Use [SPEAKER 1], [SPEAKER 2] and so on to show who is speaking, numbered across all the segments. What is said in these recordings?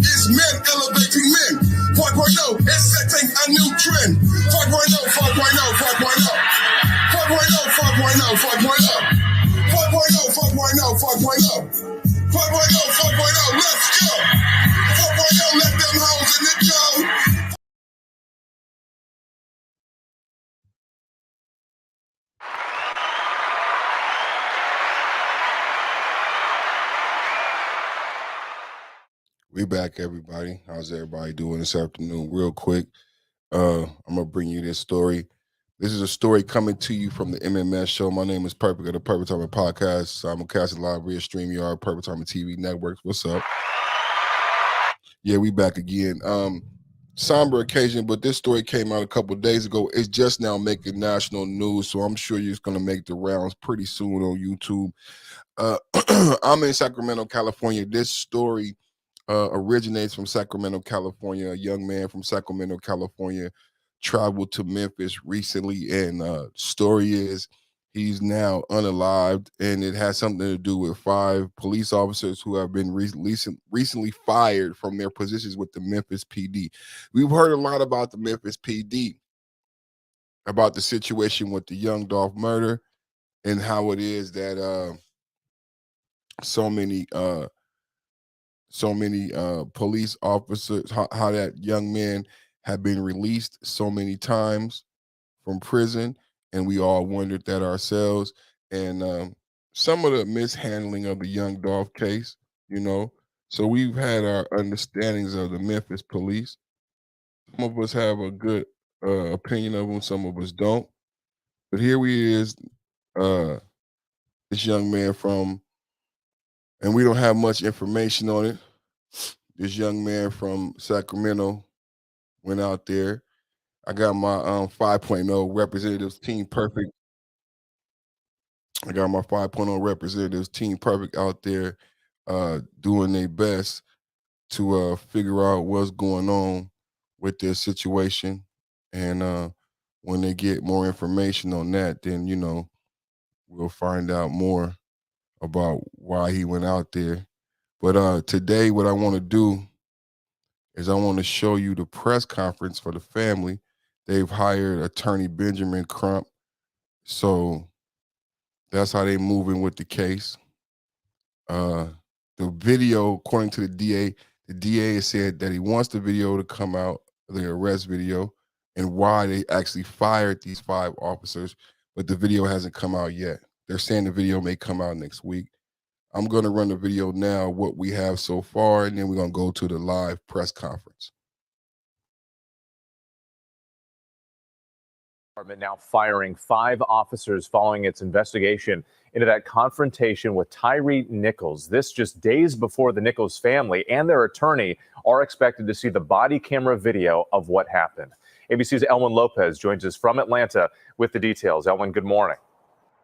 [SPEAKER 1] is men elevating men. 5.0 is setting a new trend. 5.0, 5.0, 5.0. 5.0, 5.0, 5.0. 5.0, 5.0, 5.0. 5.0, 5.0, let's go. 4.0, let them hoes in the go. We back, everybody. How's everybody doing this afternoon? Real quick, I'm gonna bring you this story. This is a story coming to you from the MMS show. My name is Perfect of the Perfect Timing Podcast. I'm casting live via StreamYard, Perfect Timing TV Networks. What's up? Yeah, we back again. Somber occasion, but this story came out a couple of days ago. It's just now making national news, so I'm sure it's going to make the rounds pretty soon on YouTube. I'm in Sacramento, California. This story originates from Sacramento, California. A young man from Sacramento, California traveled to Memphis recently, and story is he's now unalived, and it has something to do with 5 police officers who have been recently fired from their positions with the Memphis PD. We've heard a lot about the Memphis PD, about the situation with the Young Dolph murder, and how it is that so many police officers, how that young man had been released so many times from prison, and we all wondered that ourselves. And some of the mishandling of the Young Dolph case, so we've had our understandings of the Memphis police. Some of us have a good opinion of them, some of us don't. But here we is, this young man and we don't have much information on it. This young man from Sacramento went out there. I got my 5.0 representatives team perfect. I got my 5.0 representatives team perfect out there doing their best to figure out what's going on with this situation. And when they get more information on that, then, we'll find out more about why he went out there. But today, what I want to do is I want to show you the press conference for the family. They've hired attorney Benjamin Crump. So that's how they're moving with the case. The video, according to the DA has said that he wants the video to come out, the arrest video, and why they actually fired these 5 officers, but the video hasn't come out yet. They're saying the video may come out next week. I'm going to run the video now, what we have so far, and then we're going to go to the live press conference.
[SPEAKER 2] Now firing 5 officers following its investigation into that confrontation with Tyre Nichols. This just days before the Nichols family and their attorney are expected to see the body camera video of what happened. ABC's Elwin Lopez joins us from Atlanta with the details. Elwin, good morning.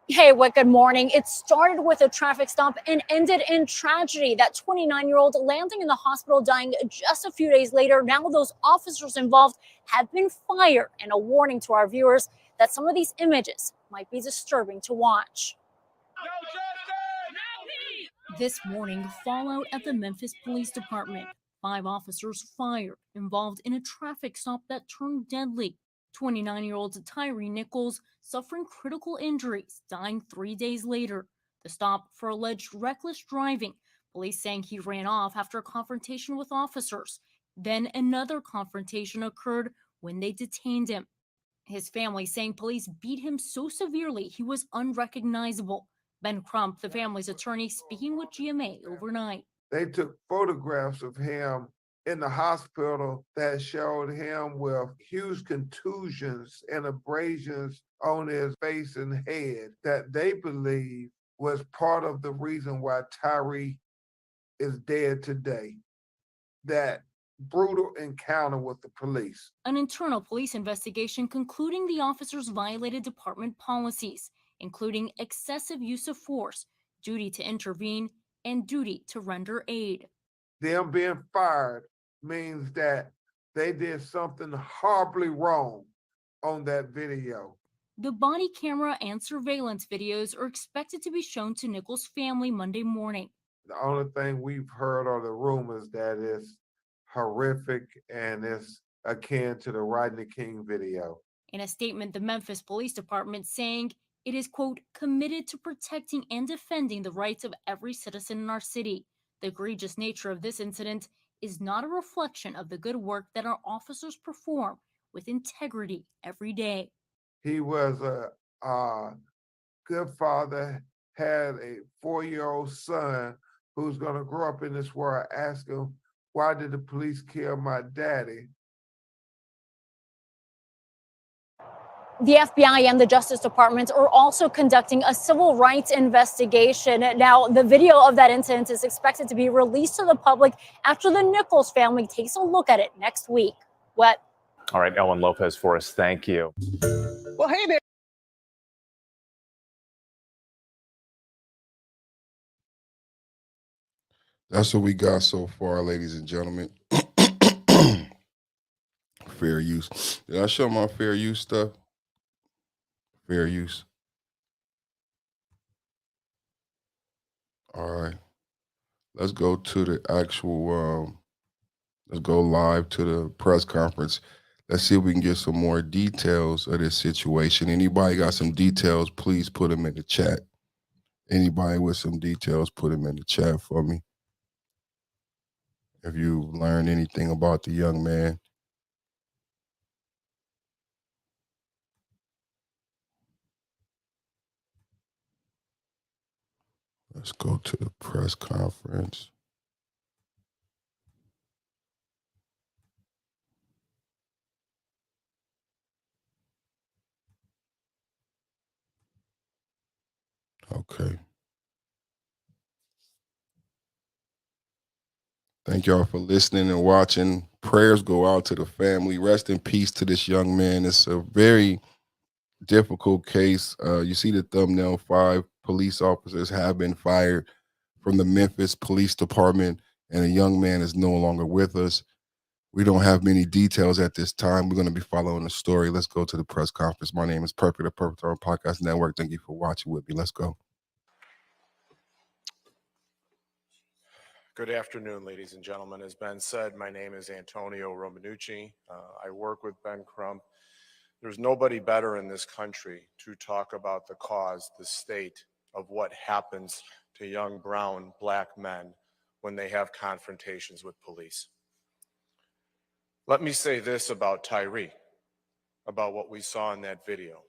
[SPEAKER 3] Hey, Wick, good morning. It started with a traffic stop and ended in tragedy. That 29-year-old landing in the hospital, dying just a few days later. Now those officers involved have been fired, and a warning to our viewers that some of these images might be disturbing to watch. This morning, fallout at the Memphis Police Department. 5 officers fired, involved in a traffic stop that turned deadly. 29-year-old Tyre Nichols suffering critical injuries, dying 3 days later. The stop for alleged reckless driving. Police saying he ran off after a confrontation with officers. Then another confrontation occurred when they detained him. His family saying police beat him so severely he was unrecognizable. Ben Crump, the family's attorney, speaking with GMA overnight.
[SPEAKER 4] They took photographs of him in the hospital that showed him with huge contusions and abrasions on his face and head that they believe was part of the reason why Tyre is dead today. That brutal encounter with the police.
[SPEAKER 3] An internal police investigation concluding the officers violated department policies, including excessive use of force, duty to intervene, and duty to render aid.
[SPEAKER 4] Them being fired means that they did something horribly wrong on that video.
[SPEAKER 3] The body camera and surveillance videos are expected to be shown to Nichols' family Monday morning.
[SPEAKER 4] The only thing we've heard are the rumors that is horrific, and it's akin to the Rodney King video.
[SPEAKER 3] In a statement, the Memphis Police Department saying it is, quote, committed to protecting and defending the rights of every citizen in our city. The egregious nature of this incident is not a reflection of the good work that our officers perform with integrity every day.
[SPEAKER 4] He was a good father, had a 4-year-old son who's going to grow up in this world asking, why did the police kill my daddy?
[SPEAKER 3] The FBI and the Justice Department are also conducting a civil rights investigation. Now, the video of that incident is expected to be released to the public after the Nichols family takes a look at it next week. What?
[SPEAKER 2] All right, Ellen Lopez for us. Thank you.
[SPEAKER 5] Well, hey there.
[SPEAKER 1] That's what we got so far, ladies and gentlemen. Fair use. Did I show my fair use stuff? Fair use. All right. Let's go to the actual, let's go live to the press conference. Let's see if we can get some more details of this situation. Anybody got some details, please put them in the chat. Anybody with some details, put them in the chat for me. If you learned anything about the young man. Let's go to the press conference. Okay. Thank y'all for listening and watching. Prayers go out to the family. Rest in peace to this young man. It's a very difficult case. You see the thumbnail, 5 police officers have been fired from the Memphis Police Department, and a young man is no longer with us. We don't have many details at this time. We're going to be following the story. Let's go to the press conference. My name is Perfect, the Perfect Storm Podcast Network. Thank you for watching with me. Let's go.
[SPEAKER 6] Good afternoon, ladies and gentlemen. As Ben said, my name is Antonio Romanucci. I work with Ben Crump. There's nobody better in this country to talk about the cause, the state of what happens to young brown black men when they have confrontations with police. Let me say this about Tyre, about what we saw in that video.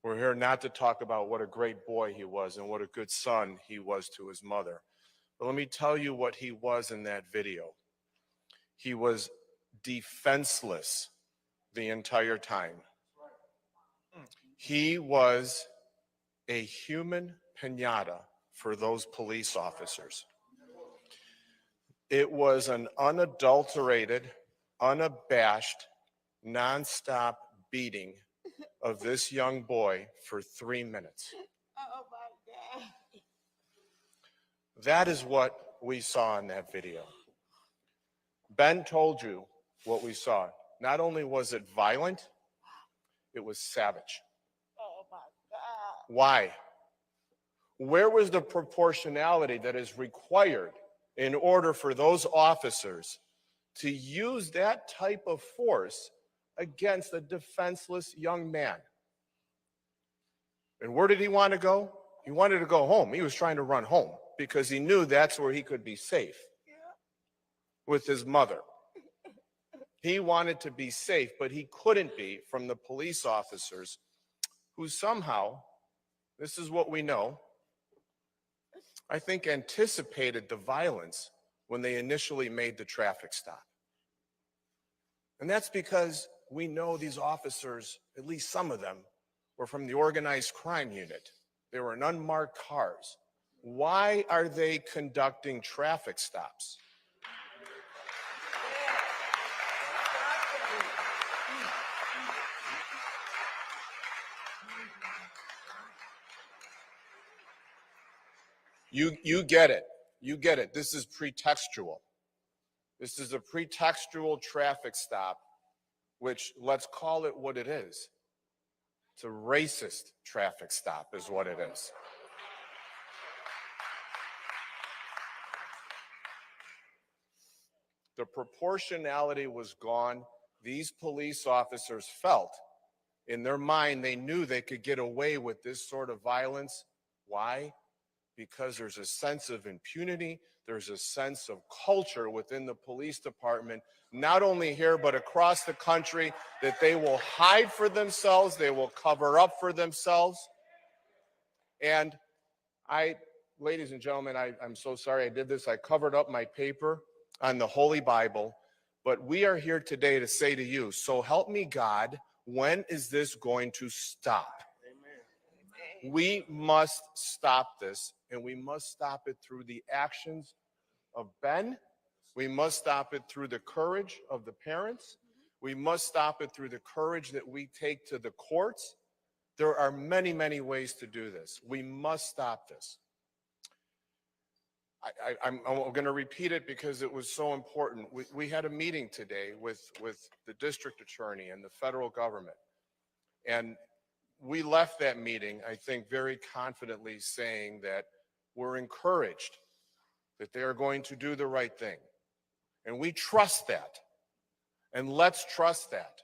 [SPEAKER 6] We're here not to talk about what a great boy he was and what a good son he was to his mother. But let me tell you what he was in that video. He was defenseless the entire time. He was a human piñata for those police officers. It was an unadulterated, unabashed, nonstop beating of this young boy for 3 minutes.
[SPEAKER 5] Oh my God.
[SPEAKER 6] That is what we saw in that video. Ben told you what we saw. Not only was it violent, it was savage.
[SPEAKER 5] Oh my God.
[SPEAKER 6] Why? Where was the proportionality that is required in order for those officers to use that type of force against a defenseless young man? And where did he want to go? He wanted to go home. He was trying to run home because he knew that's where he could be safe with his mother. He wanted to be safe, but he couldn't be from the police officers who somehow, this is what we know, I think anticipated the violence when they initially made the traffic stop. And that's because we know these officers, at least some of them, were from the organized crime unit. They were in unmarked cars. Why are they conducting traffic stops? You get it. You get it. This is pretextual. This is a pretextual traffic stop, which, let's call it what it is. It's a racist traffic stop is what it is. The proportionality was gone. These police officers felt in their mind, they knew they could get away with this sort of violence. Why? Because there's a sense of impunity. There's a sense of culture within the police department, not only here, but across the country, that they will hide for themselves. They will cover up for themselves. And ladies and gentlemen, I'm so sorry I did this. I covered up my paper on the Holy Bible, but we are here today to say to you, so help me God, when is this going to stop? Amen. We must stop this, and we must stop it through the actions of Ben. We must stop it through the courage of the parents. We must stop it through the courage that we take to the courts. There are many, many ways to do this. We must stop this. I'm going to repeat it because it was so important. We had a meeting today with the district attorney and the federal government. And we left that meeting, I think, very confidently saying that we're encouraged that they are going to do the right thing. And we trust that. And let's trust that.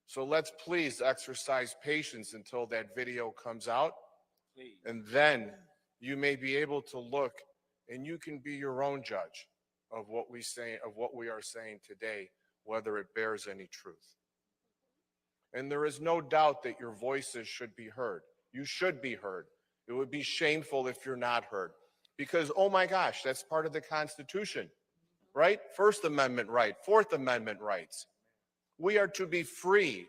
[SPEAKER 6] So let's please exercise patience until that video comes out. Please. And then you may be able to look and you can be your own judge of what we are saying today, whether it bears any truth. And there is no doubt that your voices should be heard. You should be heard. It would be shameful if you're not heard. Because, oh my gosh, that's part of the Constitution, right? First Amendment right, Fourth Amendment rights. We are to be free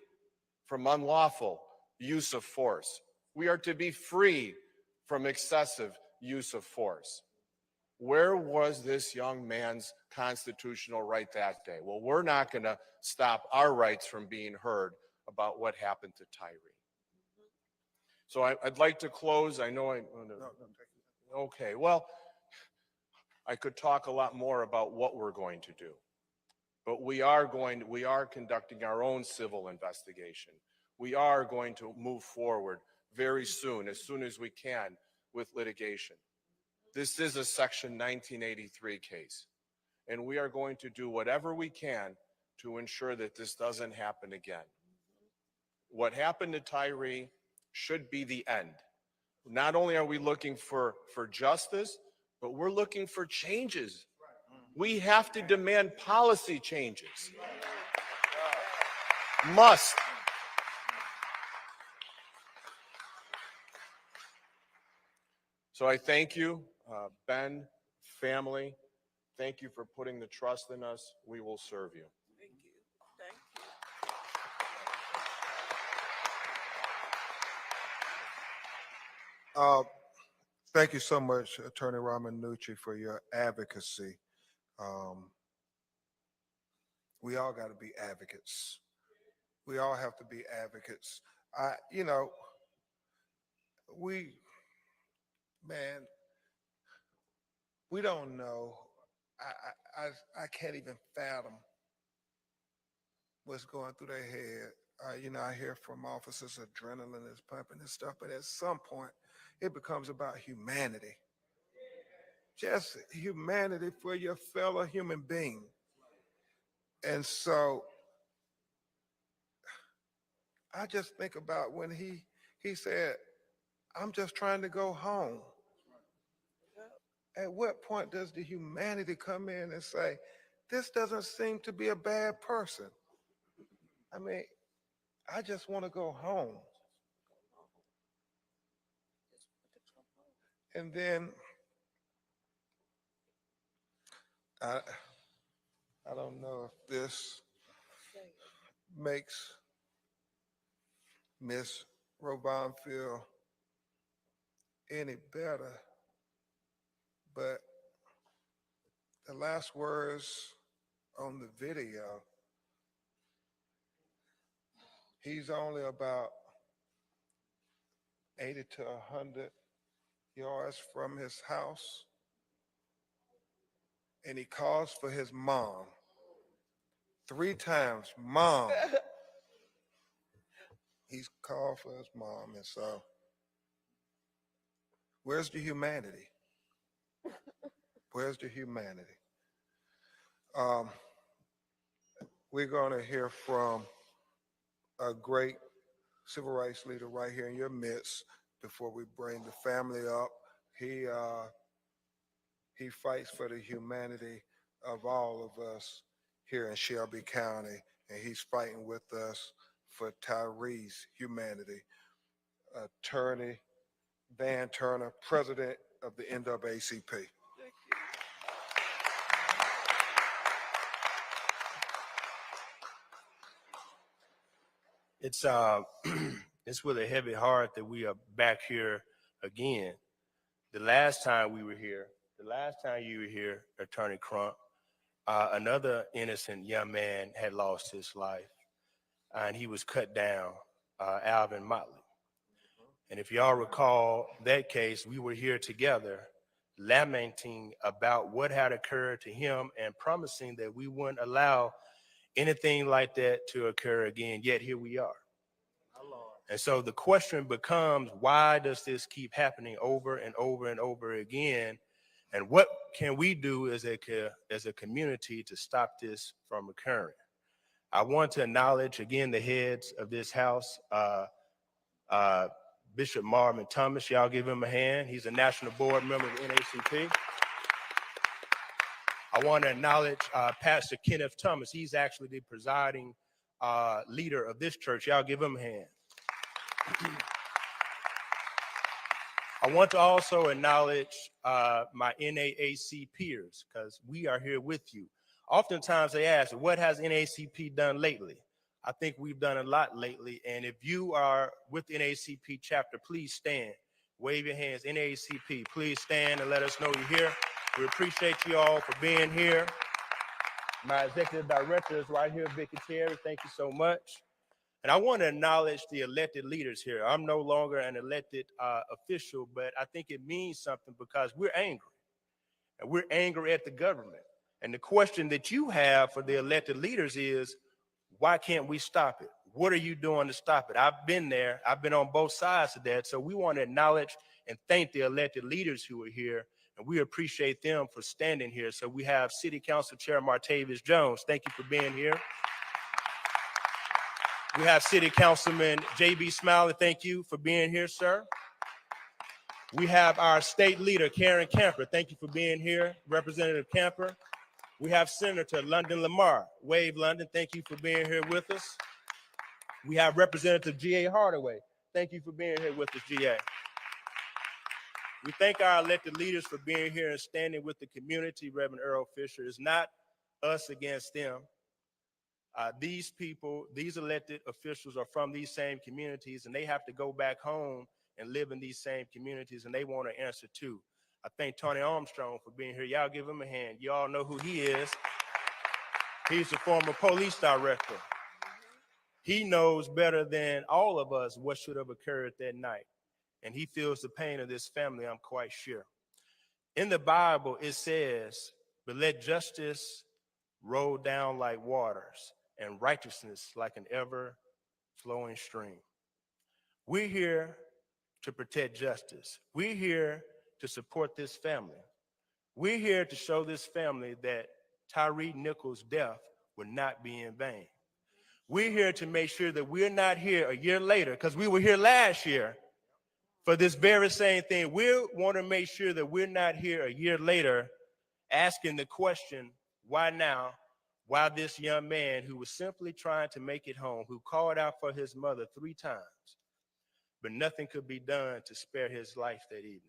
[SPEAKER 6] from unlawful use of force. We are to be free from excessive use of force. Where was this young man's constitutional right that day? Well, we're not going to stop our rights from being heard about what happened to Tyre. So I'd like to close. I know okay, well, I could talk a lot more about what we're going to do. But we are conducting our own civil investigation. We are going to move forward very soon as we can, with litigation. This is a Section 1983 case, and we are going to do whatever we can to ensure that this doesn't happen again. What happened to Tyre should be the end. Not only are we looking for justice, but we're looking for changes. We have to demand policy changes. Must. So I thank you, Ben, family. Thank you for putting the trust in us. We will serve you.
[SPEAKER 5] Thank you. Thank you.
[SPEAKER 7] Thank you so much, Attorney Romanucci, for your advocacy. We all got to be advocates. We all have to be advocates. We don't know. I can't even fathom what's going through their head. I hear from officers adrenaline is pumping and stuff, but at some point it becomes about humanity. Just humanity for your fellow human being. And so I just think about when he said, I'm just trying to go home. At what point does the humanity come in and say, this doesn't seem to be a bad person? I mean, I just want to go home. And then I don't know if this makes Miss Robon feel any better, but the last words on the video, he's only about 80 to 100 yards from his house, and he calls for his mom 3 times, mom. He's called for his mom, and so where's the humanity? Where's the humanity? we're going to hear from a great civil rights leader right here in your midst before we bring the family up. He fights for the humanity of all of us here in Shelby County, and he's fighting with us for Tyre's humanity. Attorney Van Turner, president of the NAACP.
[SPEAKER 8] It's it's with a heavy heart that we are back here again. The last time you were here, Attorney Crump, another innocent young man had lost his life, and he was cut down, Alvin Motley. And if y'all recall that case, we were here together lamenting about what had occurred to him and promising that we wouldn't allow anything like that to occur again, yet here we are. And so the question becomes, why does this keep happening over and over and over again? And what can we do as a community to stop this from occurring? I want to acknowledge again the heads of this house, Bishop Marvin Thomas. Y'all give him a hand. He's a national board member of the NAACP. I want to acknowledge Pastor Kenneth Thomas. He's actually the presiding leader of this church. Y'all give him a hand. I want to also acknowledge my NAAC peers, because we are here with you. Oftentimes they ask, what has NAACP done lately? I think we've done a lot lately. And if you are with NAACP chapter, please stand. Wave your hands. NAACP, please stand and let us know you're here. We appreciate you all for being here. My executive director is right here, Vicky Terry. Thank you so much. And I want to acknowledge the elected leaders here. I'm no longer an elected official, but I think it means something because we're angry. And we're angry at the government. And the question that you have for the elected leaders is, why can't we stop it? What are you doing to stop it? I've been there. I've been on both sides of that. So we want to acknowledge and thank the elected leaders who are here. And we appreciate them for standing here. So we have City Council Chair Martavis Jones. Thank you for being here. We have City Councilman J.B. Smiley. Thank you for being here, sir. We have our state leader, Karen Camper. Thank you for being here, Representative Camper. We have Senator London Lamar. Wave, London. Thank you for being here with us. We have Representative G.A. Hardaway. Thank you for being here with us, G.A. We thank our elected leaders for being here and standing with the community, Reverend Earl Fisher. It's not us against them. These people, these elected officials are from these same communities, and they have to go back home and live in these same communities, and they want to answer too. I thank Tony Armstrong for being here. Y'all give him a hand. You all know who he is. He's the former police director. He knows better than all of us what should have occurred that night, and he feels the pain of this family, I'm quite sure. In the Bible, it says, but let justice roll down like waters and righteousness like an ever-flowing stream. We're here to protect justice. We're here to support this family. We're here to show this family that Tyre Nichols' death would not be in vain. We're here to make sure that we're not here a year later, because we were here last year for this very same thing. We want to make sure that we're not here a year later asking the question, why now? Why this young man who was simply trying to make it home, who called out for his mother 3 times, but nothing could be done to spare his life that evening.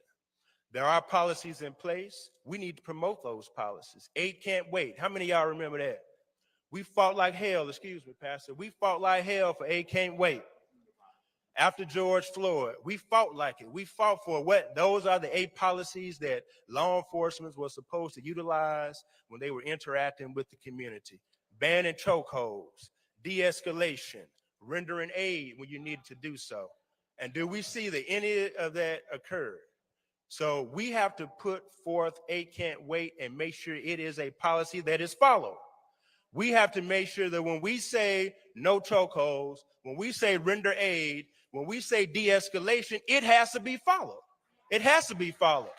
[SPEAKER 8] There are policies in place. We need to promote those policies. 8 can't wait. How many of y'all remember that? We fought like hell, excuse me, Pastor. We fought like hell for 8 can't wait. After George Floyd, we fought like it. We fought for what? Those are the 8 policies that law enforcement was supposed to utilize when they were interacting with the community. Banning chokeholds, de-escalation, rendering aid when you needed to do so. And do we see that any of that occurred? So we have to put forth 8 can't wait and make sure it is a policy that is followed. We have to make sure that when we say no chokeholds, when we say render aid, when we say de-escalation, it has to be followed. It has to be followed.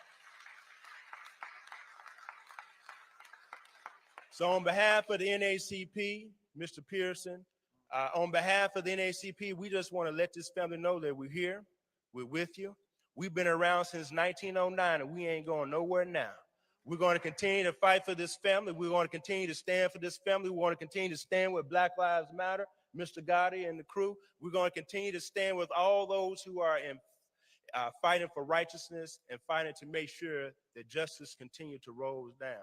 [SPEAKER 8] So on behalf of the NAACP, Mr. Pearson. On behalf of the NAACP, we just want to let this family know that we're here, we're with you. We've been around since 1909 and we ain't going nowhere now. We're going to continue to fight for this family. We're going to continue to stand for this family. We want to continue to stand with Black Lives Matter, Mr. Gotti and the crew. We're going to continue to stand with all those who are fighting for righteousness and fighting to make sure that justice continue to roll down.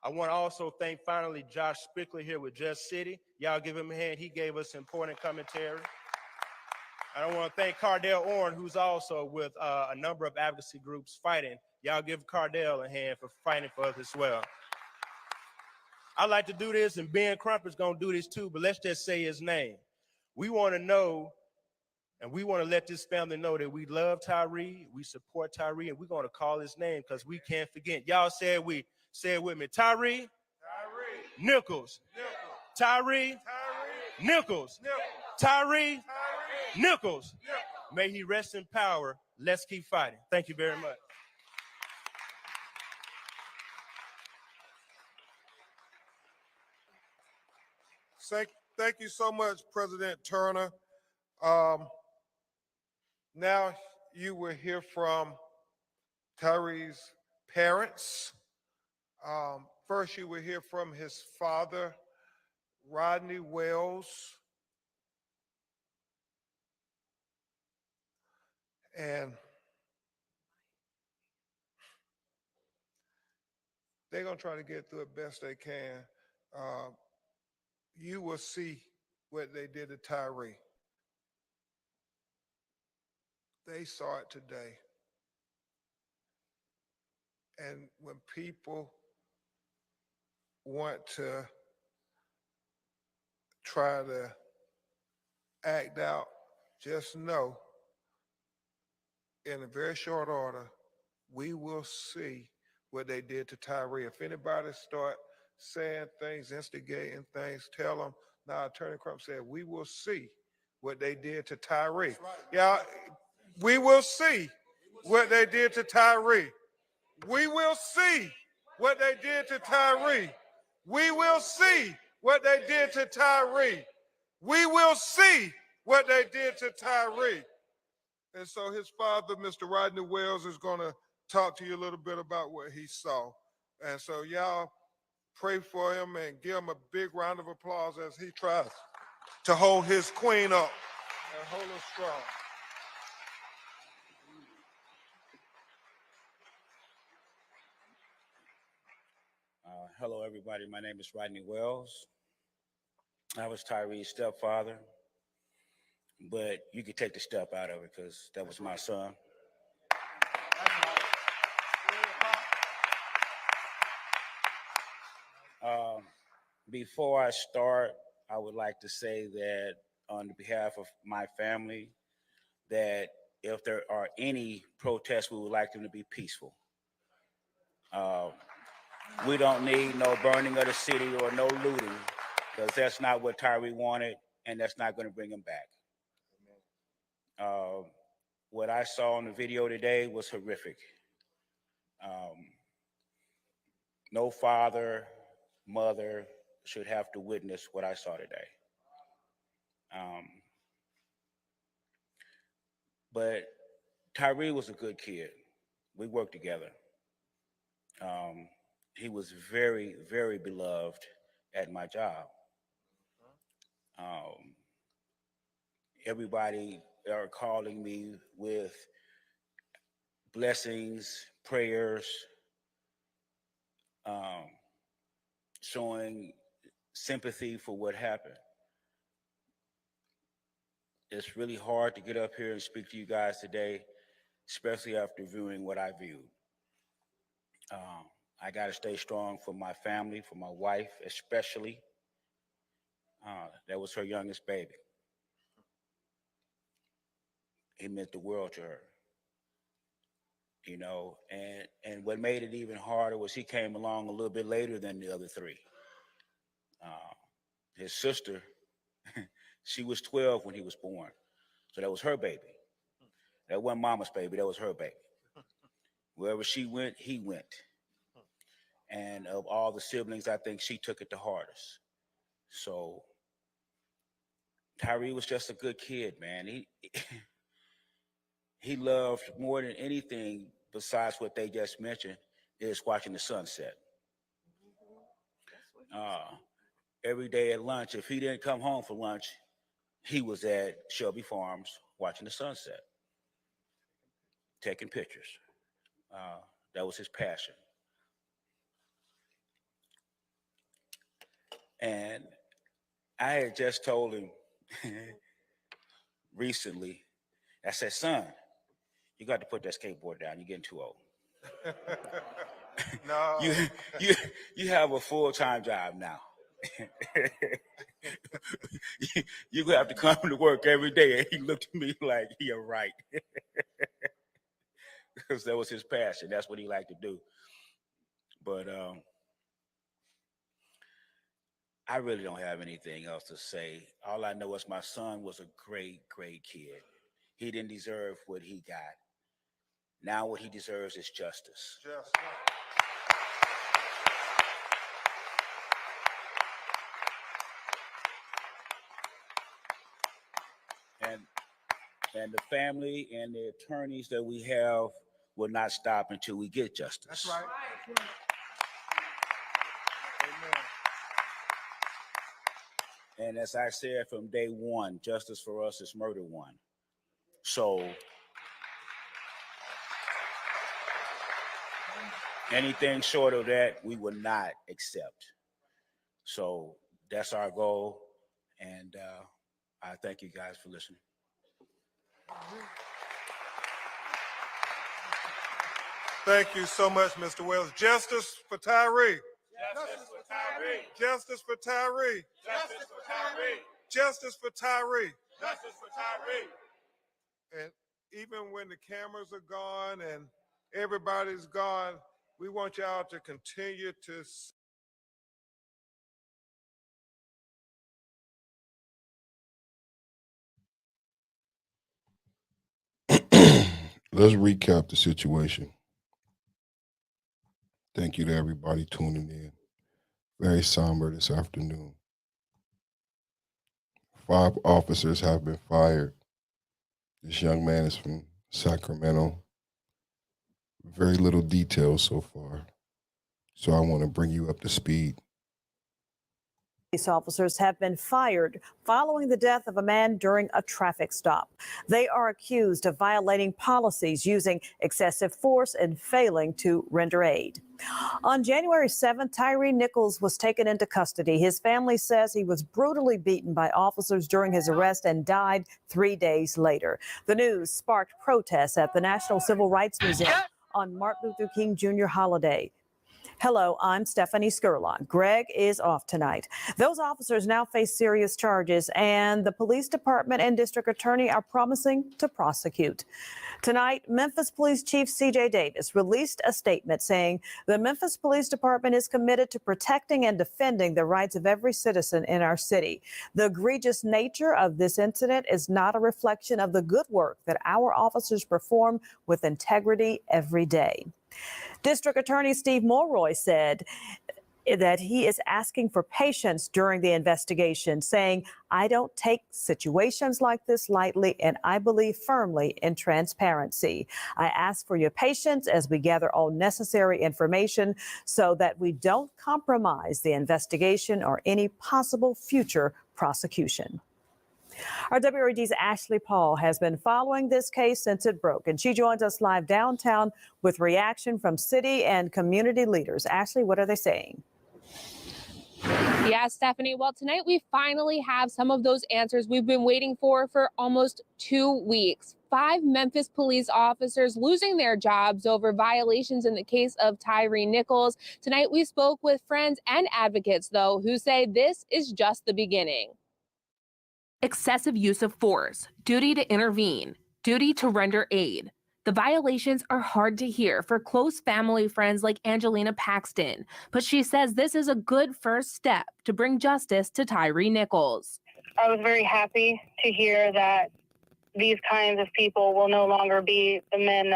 [SPEAKER 8] I want to also thank finally Josh Spickler here with Just City. Y'all give him a hand. He gave us important commentary. And I want to thank Cardell Orn, who's also with a number of advocacy groups fighting. Y'all give Cardell a hand for fighting for us as well. I like to do this, and Ben Crump is going to do this too, but let's just say his name. We want to know, and we want to let this family know that we love Tyre, we support Tyre, and we're going to call his name because we can't forget. Y'all say it with me. Tyre Nichols. Tyre Nichols. Tyre Nichols. May he rest in power. Let's keep fighting. Thank you very much.
[SPEAKER 7] Thank you so much, President Turner. Now you will hear from Tyre's parents. First, you will hear from his father, Rodney Wells. And they're going to try to get through it best they can. You will see what they did to Tyre. They saw it today. And when people want to try to act out, just know in a very short order, we will see what they did to Tyre. If anybody start saying things, instigating things, tell them. Now, Attorney Crump said, we will see what they did to Tyre. Right. Yeah, we will see what they did to Tyre. We will see what they did to Tyre. We will see what they did to Tyre. We will see what they did to Tyre. And so his father, Mr. Rodney Wells, is going to talk to you a little bit about what he saw. And so y'all pray for him and give him a big round of applause as he tries to hold his queen up and hold her strong.
[SPEAKER 9] Hello, everybody. My name is Rodney Wells. I was Tyre's stepfather, but you could take the step out of it because that was my son. Before I start, I would like to say that on behalf of my family, that if there are any protests, we would like them to be peaceful. We don't need no burning of the city or no looting, because that's not what Tyre wanted, and that's not going to bring him back. What I saw on the video today was horrific. No father, mother should have to witness what I saw today. But Tyre was a good kid. We worked together. He was very, very beloved at my job. Everybody are calling me with blessings, prayers, showing sympathy for what happened. It's really hard to get up here and speak to you guys today, especially after viewing what I viewed. I got to stay strong for my family, for my wife especially. That was her youngest baby. He meant the world to her, you know, and what made it even harder was he came along a little bit later than the other three. His sister, she was 12 when he was born, so that was her baby. That wasn't mama's baby, that was her baby. Wherever she went, he went. And of all the siblings, I think she took it the hardest. So Tyre was just a good kid, man. He loved more than anything besides what they just mentioned is watching the sunset. Every day at lunch, if he didn't come home for lunch, he was at Shelby Farms watching the sunset, taking pictures. That was his passion. And I had just told him recently, I said, son, you got to put that skateboard down. You're getting too old.
[SPEAKER 7] No.
[SPEAKER 9] You have a full-time job now. You have to come to work every day. And he looked at me like, you're right. Because that was his passion. That's what he liked to do. But I really don't have anything else to say. All I know is my son was a great, great kid. He didn't deserve what he got. Now what he deserves is justice.
[SPEAKER 7] Yes.
[SPEAKER 9] And the family and the attorneys that we have will not stop until we get justice.
[SPEAKER 7] That's right. Amen.
[SPEAKER 9] And as I said from day one, justice for us is murder one. So anything short of that, we will not accept. So that's our goal. And I thank you guys for listening.
[SPEAKER 7] Thank you so much, Mr. Wells. Justice for Tyre.
[SPEAKER 8] Justice for Tyre.
[SPEAKER 7] Justice for Tyre.
[SPEAKER 8] Justice for Tyre.
[SPEAKER 7] Justice for Tyre.
[SPEAKER 8] Justice for Tyre.
[SPEAKER 7] And even when the cameras are gone and everybody's gone, we want y'all to continue to
[SPEAKER 1] Let's recap the situation. Thank you to everybody tuning in. Very somber this afternoon. 5 officers have been fired. This young man is from Sacramento. Very little detail so far. So I want to bring you up to speed.
[SPEAKER 10] Police officers have been fired following the death of a man during a traffic stop. They are accused of violating policies, using excessive force, and failing to render aid. On January 7th, Tyre Nichols was taken into custody. His family says he was brutally beaten by officers during his arrest and died 3 days later. The news sparked protests at the National Civil Rights Museum on Martin Luther King Jr. holiday. Hello, I'm Stephanie Skurlon. Greg is off tonight. Those officers now face serious charges, and the police department and district attorney are promising to prosecute. Tonight, Memphis Police Chief C.J. Davis released a statement saying the Memphis Police Department is committed to protecting and defending the rights of every citizen in our city. The egregious nature of this incident is not a reflection of the good work that our officers perform with integrity every day. District Attorney Steve Mulroy said that he is asking for patience during the investigation, saying, I don't take situations like this lightly, and I believe firmly in transparency. I ask for your patience as we gather all necessary information so that we don't compromise the investigation or any possible future prosecution. Our WRED's Ashley Paul has been following this case since it broke, and she joins us live downtown with reaction from city and community leaders. Ashley, what are they saying?
[SPEAKER 11] Yeah, Stephanie. Well, tonight we finally have some of those answers we've been waiting for almost 2 weeks. 5 Memphis police officers losing their jobs over violations in the case of Tyre Nichols. Tonight we spoke with friends and advocates, though, who say this is just the beginning. Excessive use of force, duty to intervene, duty to render aid. The violations are hard to hear for close family friends like Angelina Paxton, but she says this is a good first step to bring justice to Tyre Nichols.
[SPEAKER 12] I was very happy to hear that these kinds of people will no longer be the men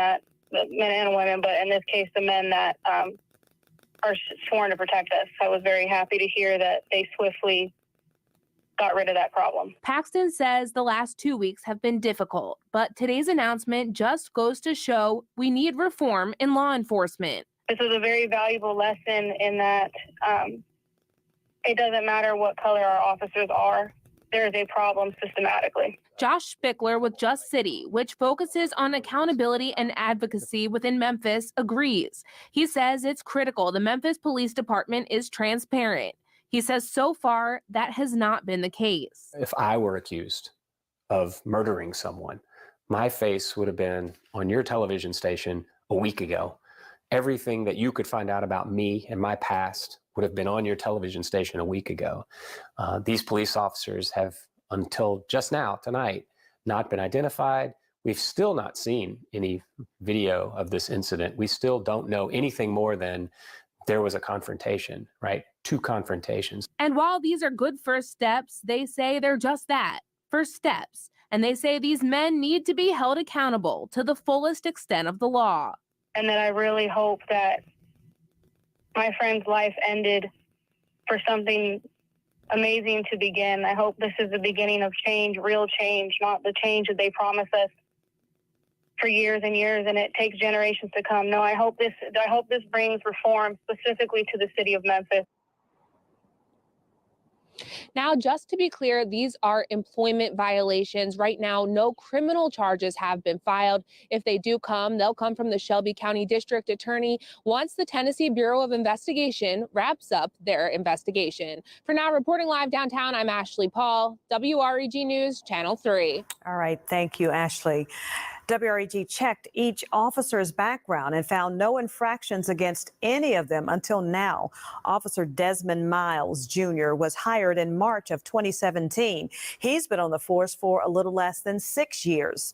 [SPEAKER 12] and women, but in this case, the men that are sworn to protect us. I was very happy to hear that they swiftly got rid of that problem.
[SPEAKER 11] Paxton says the last 2 weeks have been difficult, but today's announcement just goes to show we need reform in law enforcement.
[SPEAKER 12] This was a very valuable lesson in that it doesn't matter what color our officers are. There is a problem systematically.
[SPEAKER 11] Josh Spickler with Just City, which focuses on accountability and advocacy within Memphis, agrees. He says it's critical the Memphis Police Department is transparent. He says so far that has not been the case.
[SPEAKER 13] If I were accused of murdering someone, my face would have been on your television station a week ago. Everything that you could find out about me and my past would have been on your television station a week ago. These police officers have, until just now, tonight, not been identified. We've still not seen any video of this incident. We still don't know anything more than there was a confrontation, right? 2 confrontations.
[SPEAKER 11] And while these are good first steps, they say they're just that, first steps. And they say these men need to be held accountable to the fullest extent of the law.
[SPEAKER 12] And that I really hope that my friend's life ended for something amazing to begin. I hope this is the beginning of change, real change, not the change that they promise us for years and years, and it takes generations to come. No, I hope this brings reform specifically to the city of Memphis.
[SPEAKER 11] Now, just to be clear, these are employment violations. Right now, no criminal charges have been filed. If they do come, they'll come from the Shelby County District Attorney once the Tennessee Bureau of Investigation wraps up their investigation. For now, reporting live downtown, I'm Ashley Paul, WREG News, Channel 3.
[SPEAKER 10] All right, thank you, Ashley. WREG checked each officer's background and found no infractions against any of them until now. Officer Desmond Miles Jr. was hired in March of 2017. He's been on the force for a little less than 6 years.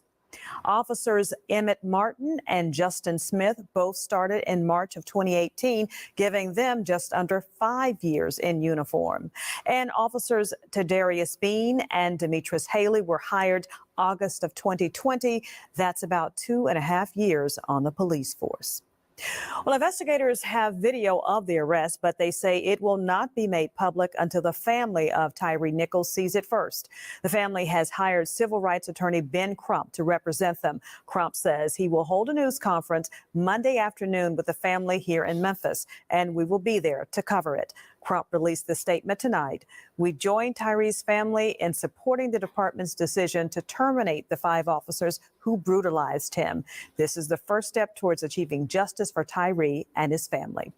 [SPEAKER 10] Officers Emmett Martin and Justin Smith both started in March of 2018, giving them just under 5 years in uniform. And officers Tadarius Bean and Demetrius Haley were hired August of 2020. That's about 2.5 years on the police force. Well, investigators have video of the arrest, but they say it will not be made public until the family of Tyre Nichols sees it first. The family has hired civil rights attorney Ben Crump to represent them. Crump says he will hold a news conference Monday afternoon with the family here in Memphis, and we will be there to cover it. Crump released the statement tonight. We joined Tyre's family in supporting the department's decision to terminate the 5 officers who brutalized him. This is the first step towards achieving justice for Tyre and his family.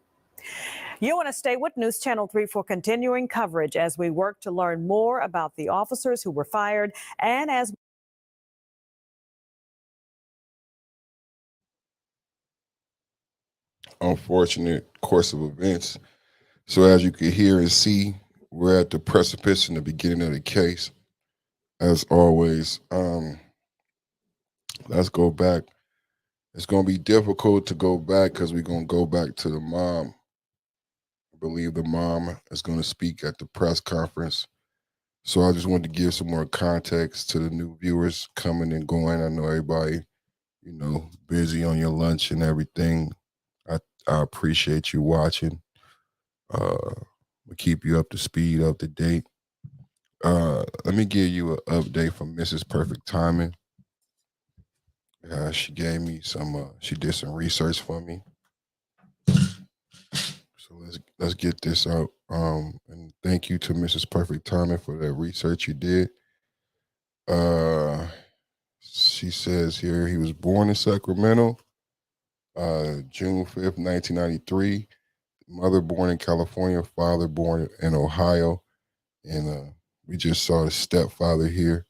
[SPEAKER 10] You want to stay with News Channel 3 for continuing coverage as we work to learn more about the officers who were fired and as
[SPEAKER 1] unfortunate course of events. So as you can hear and see, we're at the precipice in the beginning of the case. As always, let's go back. It's going to be difficult to go back because we're going to go back to the mom. I believe the mom is going to speak at the press conference. So I just wanted to give some more context to the new viewers coming and going. I know everybody, busy on your lunch and everything. I appreciate you watching. We'll keep you up to speed, up to date. Let me give you an update from Mrs. Perfect Timing. She gave me she did some research for me. So let's get this out. And thank you to Mrs. Perfect Timing for that research you did. She says here he was born in Sacramento, June 5th, 1993. Mother born in California, father born in Ohio. And we just saw the stepfather here.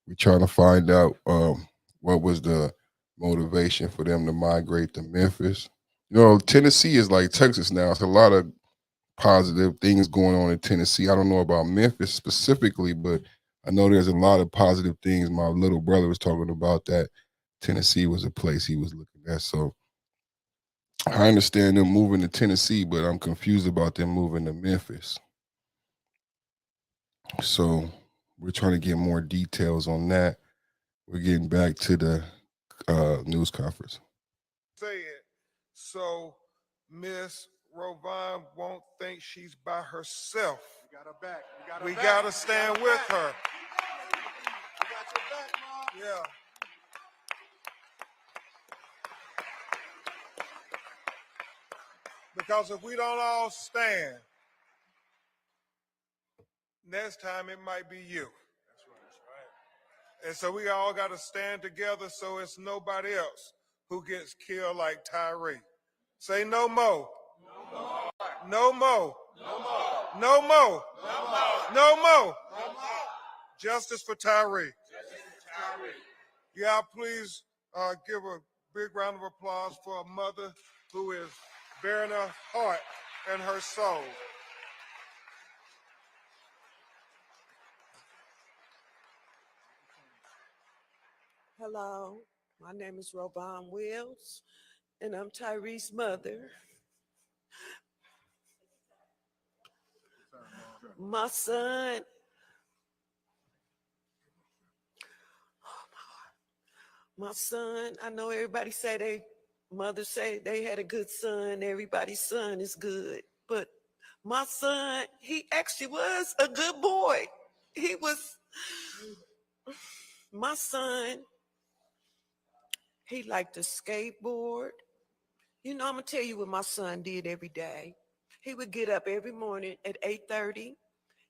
[SPEAKER 1] We're trying to find out what was the motivation for them to migrate to Memphis. Tennessee is like Texas now. It's a lot of positive things going on in Tennessee. I don't know about Memphis specifically, but I know there's a lot of positive things. My little brother was talking about that Tennessee was a place he was looking at. So I understand them moving to Tennessee, but I'm confused about them moving to Memphis. So we're trying to get more details on that. We're getting back to the news conference.
[SPEAKER 7] Say it so Miss Rovine won't think she's by herself We got to stand with her. Yeah. Because if we don't all stand, next time it might be you. And so we all got to stand together so it's nobody else who gets killed like Tyre. Say no more. No more. No more. No more. Justice for Tyre. Yeah, please give a big round of applause for a mother who is bearing her heart and her soul.
[SPEAKER 5] Hello, my name is Robon Wills, and I'm Tyrese's mother. My son, I know everybody say mothers say they had a good son, everybody's son is good, but my son, he actually was a good boy. My son, he liked to skateboard. You know, I'm gonna tell you what my son did every day. He would get up every morning at 8:30.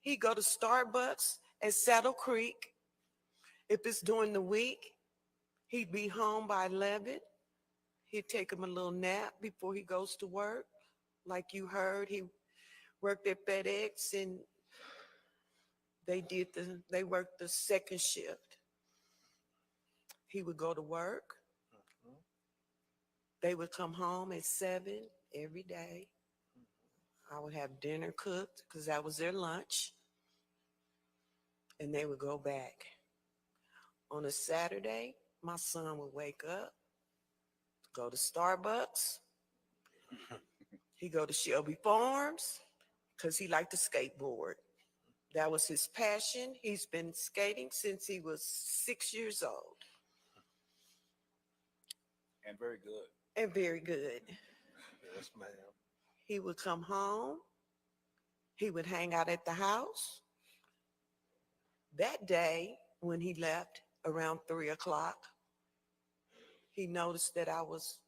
[SPEAKER 5] He'd go to Starbucks at Saddle Creek. If it's during the week, he'd be home by 11. He'd take him a little nap before he goes to work. Like you heard, he worked at FedEx and they worked the second shift. He would go to work. They would come home at 7 every day. I would have dinner cooked because that was their lunch. And they would go back. On a Saturday, my son would wake up, go to Starbucks. He'd go to Shelby Farms because he liked to skateboard. That was his passion. He's been skating since he was 6 years old.
[SPEAKER 9] And very good.
[SPEAKER 5] And very good.
[SPEAKER 7] Yes, ma'am.
[SPEAKER 5] He would come home. He would hang out at the house. That day, when he left around 3 o'clock, he noticed that I was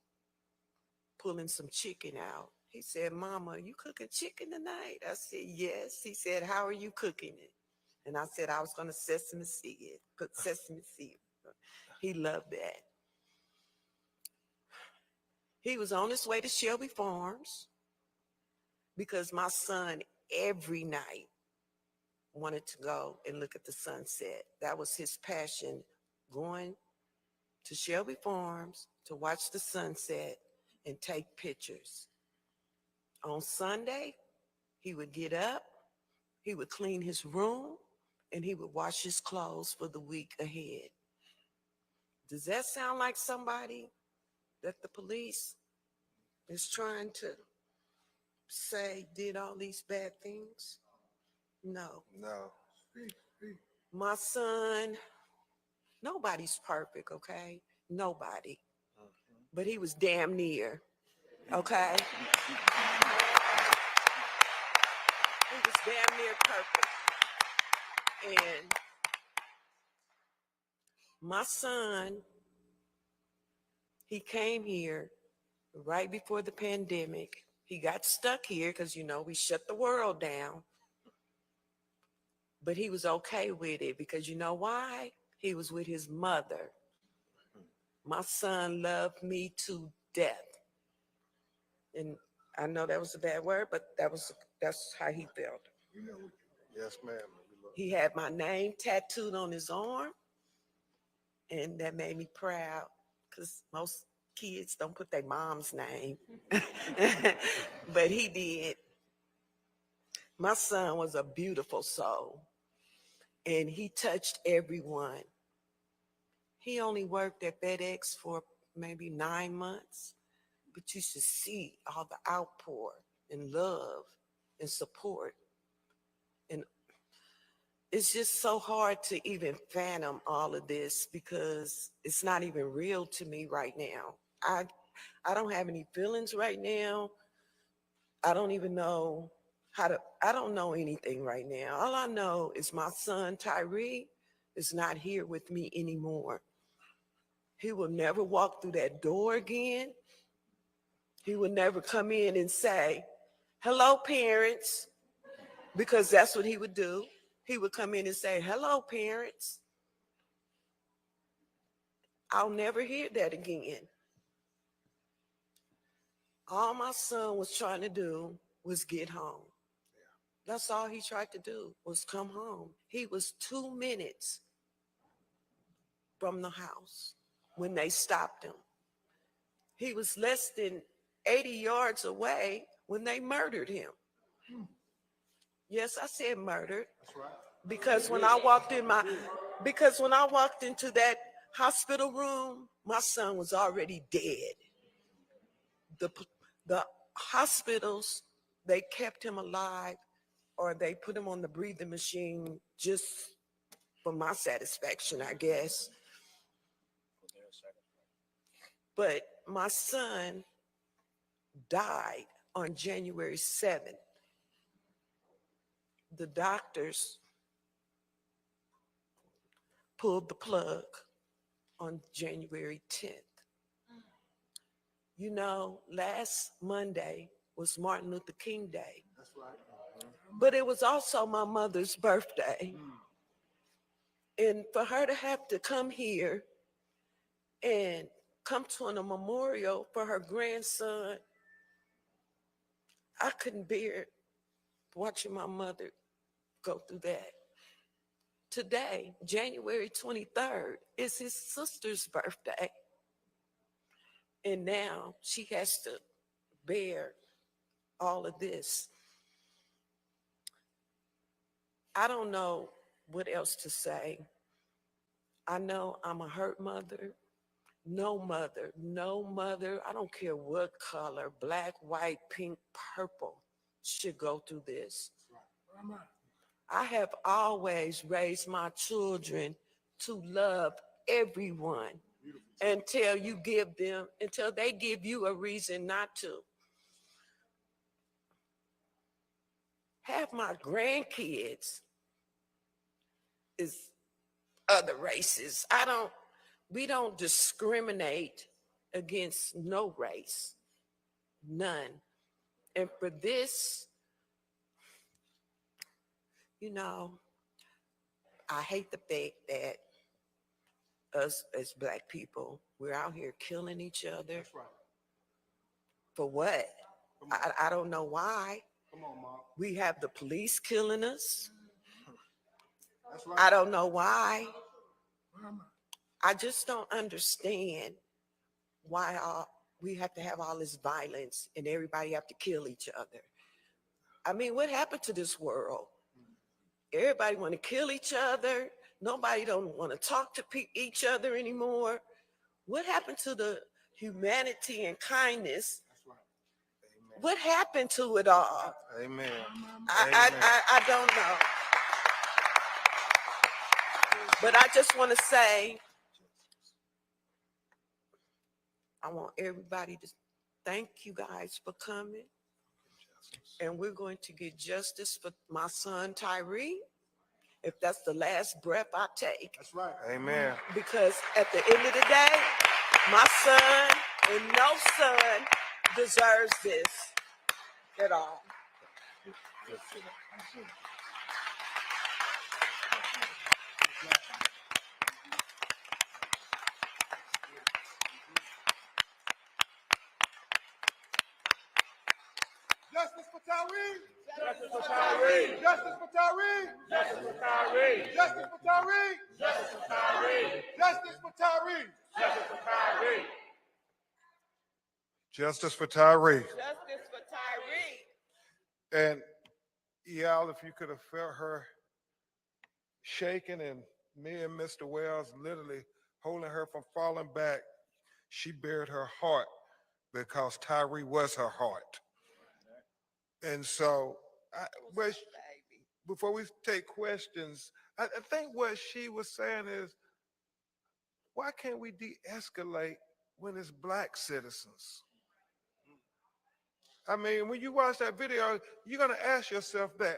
[SPEAKER 5] pulling some chicken out. He said, "Mama, you cooking chicken tonight?" I said, "Yes." He said, "How are you cooking it?" And I said, "I was going to put sesame seed." He loved that. He was on his way to Shelby Farms because my son every night wanted to go and look at the sunset. That was his passion, going to Shelby Farms to watch the sunset and take pictures. On Sunday, he would get up, he would clean his room, and he would wash his clothes for the week ahead. Does that sound like somebody that the police is trying to say did all these bad things? No.
[SPEAKER 7] No.
[SPEAKER 5] My son, nobody's perfect, okay? Nobody. But he was damn near, okay? He was damn near perfect. And my son, he came here right before the pandemic. He got stuck here because, you know, we shut the world down. But he was okay with it because you know why? He was with his mother. My son loved me to death. And I know that was a bad word, but that's how he felt.
[SPEAKER 7] Yes, ma'am.
[SPEAKER 5] He had my name tattooed on his arm, and that made me proud because most kids don't put their mom's name, but he did. My son was a beautiful soul, and he touched everyone. He only worked at FedEx for maybe 9 months, but you should see all the outpour and love and support. And it's just so hard to even fathom all of this because it's not even real to me right now. I don't have any feelings right now. I don't even know I don't know anything right now. All I know is my son Tyre is not here with me anymore. He will never walk through that door again. He will never come in and say, hello, parents, because that's what he would do. He would come in and say, hello, parents. I'll never hear that again. All my son was trying to do was get home. That's all he tried to do was come home. He was 2 minutes from the house when they stopped him. He was less than 80 yards away when they murdered him. Yes, I said murdered. That's right. Because when I walked into that hospital room, my son was already dead. The hospitals, they kept him alive, or they put him on the breathing machine just for my satisfaction, I guess. But my son died on January 7th. The doctors pulled the plug on January 10th. You know, last Monday was Martin Luther King Day. That's right. But it was also my mother's birthday. And for her to have to come here and come to a memorial for her grandson, I couldn't bear watching my mother go through that. Today, January 23rd, is his sister's birthday. And now she has to bear all of this. I don't know what else to say. I know I'm a hurt mother. No mother, I don't care what color, black, white, pink, purple, should go through this. I have always raised my children to love everyone until they give you a reason not to. Half my grandkids is other races. We don't discriminate against no race, none. And for this, you know, I hate the fact that us as Black people, we're out here killing each other. That's right. For what? I don't know why. Come on, Mom. We have the police killing us. That's right. I don't know why. I just don't understand why we have to have all this violence and everybody have to kill each other. I mean, what happened to this world? Everybody want to kill each other. Nobody don't want to talk to each other anymore. What happened to the humanity and kindness? That's right. Amen. What happened to it all?
[SPEAKER 7] Amen.
[SPEAKER 5] I don't know. But I just want to say, I want everybody to thank you guys for coming. And we're going to get justice for my son, Tyre, if that's the last breath I take.
[SPEAKER 7] That's right. Amen.
[SPEAKER 5] Because at the end of the day, my son and no son deserves this at all.
[SPEAKER 7] Justice for Tyre! Justice for Tyre! Justice for Tyre! Justice for Tyre! Justice for Tyre! Justice for Tyre! Justice for Tyre! Justice for Tyre! Justice for Tyre!
[SPEAKER 5] Justice for Tyre!
[SPEAKER 7] And y'all, if you could have felt her shaking and me and Mr. Wells literally holding her from falling back, she bared her heart because Tyre was her heart. And so, before we take questions, I think what she was saying is, why can't we de-escalate when it's Black citizens? I mean, when you watch that video, you're going to ask yourself that,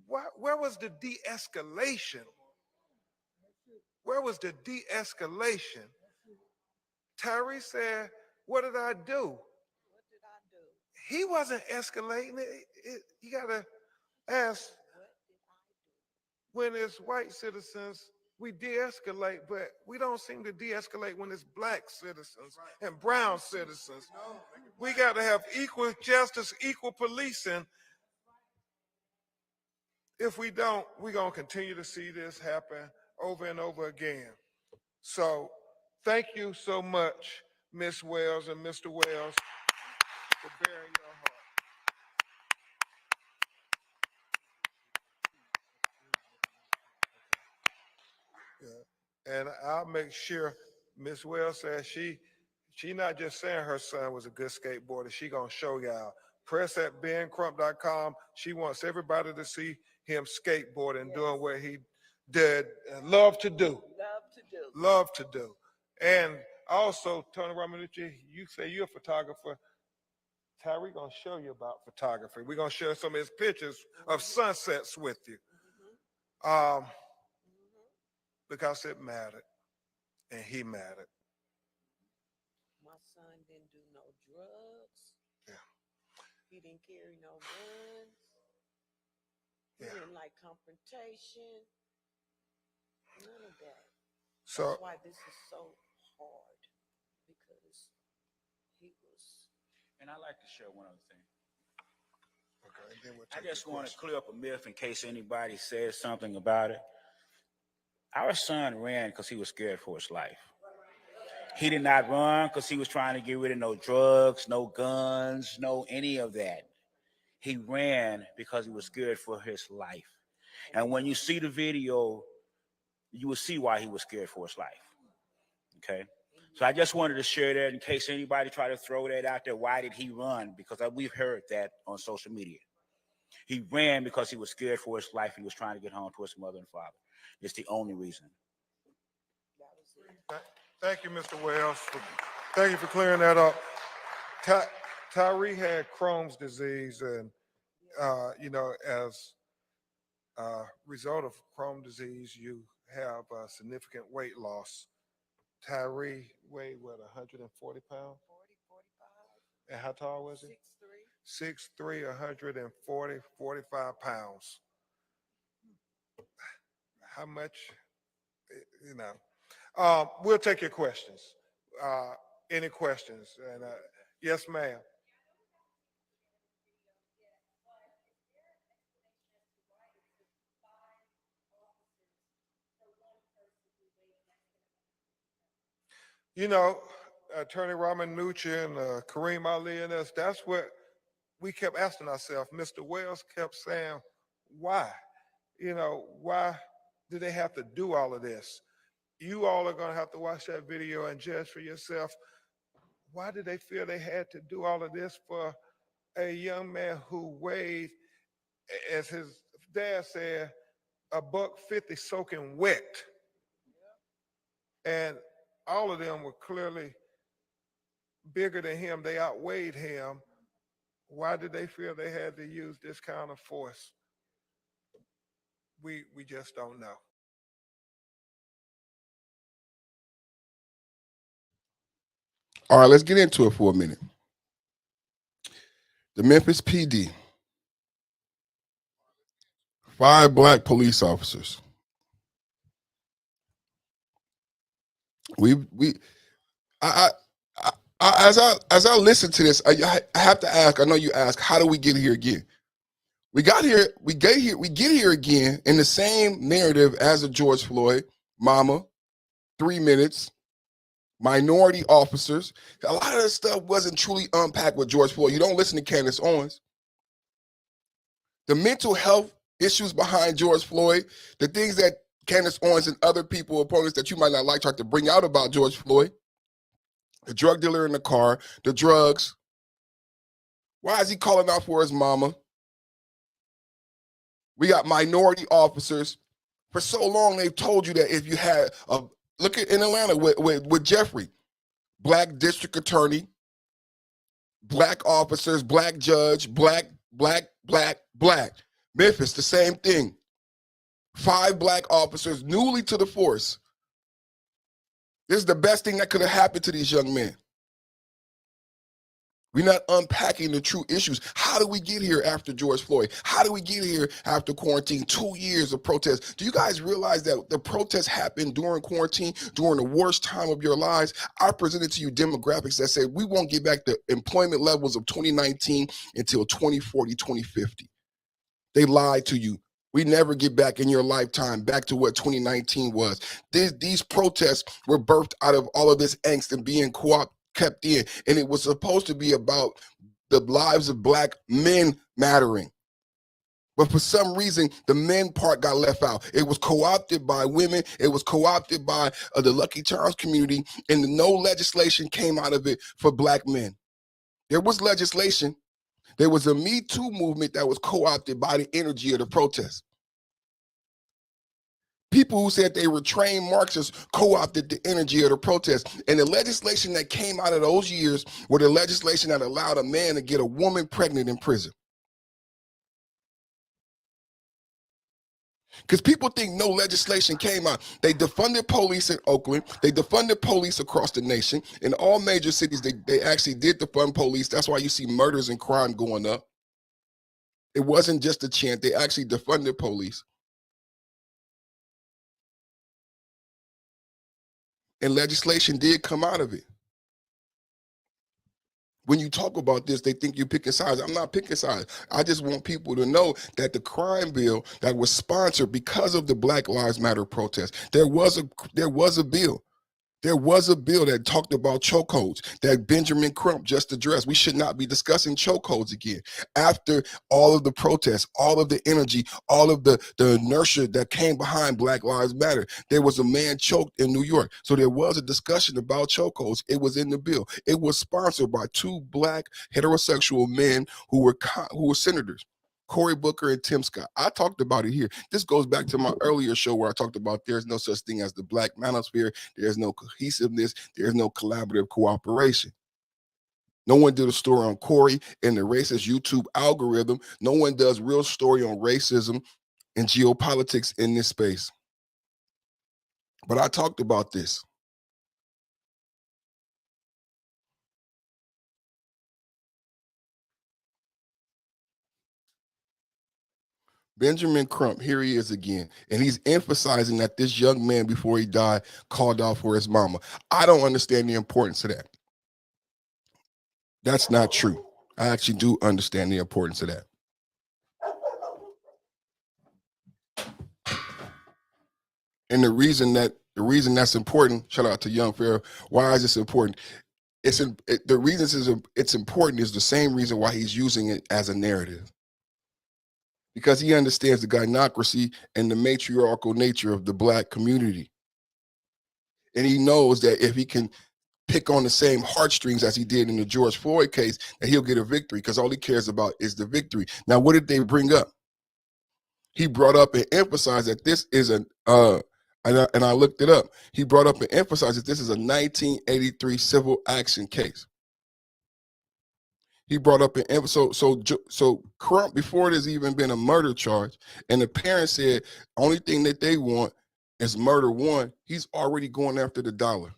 [SPEAKER 7] where was the de-escalation? Where was the de-escalation? Tyre said, what did I do? He wasn't escalating it. You got to ask, when it's white citizens, we de-escalate, but we don't seem to de-escalate when it's black citizens and brown citizens. We got to have equal justice, equal policing. If we don't, we're going to continue to see this happen over and over again. So thank you so much, Ms. Wells and Mr. Wells, for bearing your heart. Yeah. And I'll make sure Ms. Wells says she not just saying her son was a good skateboarder, she gonna show y'all. Press at bencrump.com. She wants everybody to see him skateboarding, doing what he did and love to do. Love to do. And also, Tony Romanucci, you say you're a photographer. Tyre gonna show you about photography. We're gonna share some of his pictures of sunsets with you. Because it mattered, and he mattered.
[SPEAKER 5] My son didn't do no drugs.
[SPEAKER 7] Yeah.
[SPEAKER 5] He didn't carry no guns. He didn't like confrontation. None of that.
[SPEAKER 7] So
[SPEAKER 5] that's why this is so hard, because he was.
[SPEAKER 9] And I'd like to share one other thing.
[SPEAKER 7] Okay, then we'll
[SPEAKER 9] I
[SPEAKER 7] take
[SPEAKER 9] just
[SPEAKER 7] your
[SPEAKER 9] want to
[SPEAKER 7] question.
[SPEAKER 9] clear up a myth in case anybody says something about it. Our son ran because he was scared for his life. He did not run because he was trying to get rid of no drugs, no guns, no any of that. He ran because he was scared for his life. And when you see the video, you will see why he was scared for his life. Okay? So I just wanted to share that in case anybody try to throw that out there. Why did he run? Because we've heard that on social media. He ran because he was scared for his life. He was trying to get home to his mother and father. It's the only reason.
[SPEAKER 7] Thank you, Mr. Wells. Thank you for clearing that up. Tyre had Crohn's disease, and as a result of Crohn's disease, you have significant weight loss. Tyre weighed, 140 pounds? 45. And how tall was he? 6'3", 45 pounds. How much, we'll take your questions. Any questions? And yes, ma'am. Attorney Romanucci and Kareem Ali and us, that's what we kept asking ourselves. Mr. Wells kept saying, why? Why do they have to do all of this? You all are going to have to watch that video and judge for yourself. Why did they feel they had to do all of this for a young man who weighed, as his dad said, $150 soaking wet? And all of them were clearly bigger than him. They outweighed him. Why did they feel they had to use this kind of force? We just don't know.
[SPEAKER 1] All right, let's get into it for a minute. The Memphis PD, 5 black police officers. As I listen to this, I have to ask. I know you ask, how do we get here again? We get here again in the same narrative as a George Floyd, mama, 3 minutes, minority officers. A lot of this stuff wasn't truly unpacked with George Floyd. You don't listen to Candace Owens. The mental health issues behind George Floyd, the things that Candace Owens and other people, opponents that you might not like, try to bring out about George Floyd, the drug dealer in the car, the drugs. Why is he calling out for his mama? We got minority officers. For so long, they've told you that if you had look at in Atlanta with Jeffrey, black district attorney, black officers, black judge, black. Memphis, the same thing. 5 black officers newly to the force. This is the best thing that could have happened to these young men. We're not unpacking the true issues. How did we get here after George Floyd? How did we get here after quarantine? 2 years of protests. Do you guys realize that the protests happened during quarantine, during the worst time of your lives? I presented to you demographics that said we won't get back to employment levels of 2019 until 2040, 2050. They lied to you. We never get back in your lifetime back to what 2019 was. These protests were birthed out of all of this angst and being kept in. And it was supposed to be about the lives of black men mattering. But for some reason, the men part got left out. It was co-opted by women. It was co-opted by the Lucky Charms community. And no legislation came out of it for black men. There was legislation. There was a Me Too movement that was co-opted by the energy of the protest. People who said they were trained Marxists co-opted the energy of the protest. And the legislation that came out of those years were the legislation that allowed a man to get a woman pregnant in prison. Because people think no legislation came out. They defunded police in Oakland. They defunded police across the nation. In all major cities, they actually did defund police. That's why you see murders and crime going up. It wasn't just a chant. They actually defunded police. And legislation did come out of it. When you talk about this, they think you're picking sides. I'm not picking sides. I just want people to know that the crime bill that was sponsored because of the Black Lives Matter protest, there was a bill. There was a bill that talked about chokeholds that Benjamin Crump just addressed. We should not be discussing chokeholds again. After all of the protests, all of the energy, all of the inertia that came behind Black Lives Matter, there was a man choked in New York. So there was a discussion about chokeholds. It was in the bill. It was sponsored by 2 black heterosexual men who were senators. Cory Booker and Tim Scott. I talked about it here. This goes back to my earlier show where I talked about there's no such thing as the black manosphere. There's no cohesiveness. There's no collaborative cooperation. No one did a story on Cory and the racist YouTube algorithm. No one does real story on racism and geopolitics in this space. But I talked about this. Benjamin Crump, here he is again. And he's emphasizing that this young man, before he died, called out for his mama. I don't understand the importance of that. That's not true. I actually do understand the importance of that. And the reason that's important, shout out to Young Pharaoh, why is this important? The reason it's important is the same reason why he's using it as a narrative. Because he understands the gynocracy and the matriarchal nature of the black community. And he knows that if he can pick on the same heartstrings as he did in the George Floyd case, that he'll get a victory because all he cares about is the victory. Now, what did they bring up? He brought up and emphasized that this is and I looked it up. He brought up and emphasized that this is a 1983 civil action case. He brought up an so Crump, before there's even been a murder charge, and the parents said only thing that they want is murder 1. He's already going after the dollar.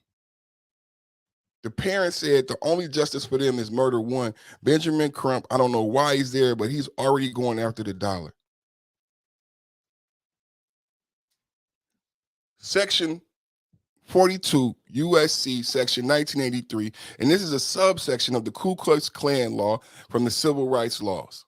[SPEAKER 1] The parents said the only justice for them is murder 1. Benjamin Crump, I don't know why he's there, but he's already going after the dollar. Section 42 USC section 1983, and this is a subsection of the Ku Klux Klan law from the civil rights laws.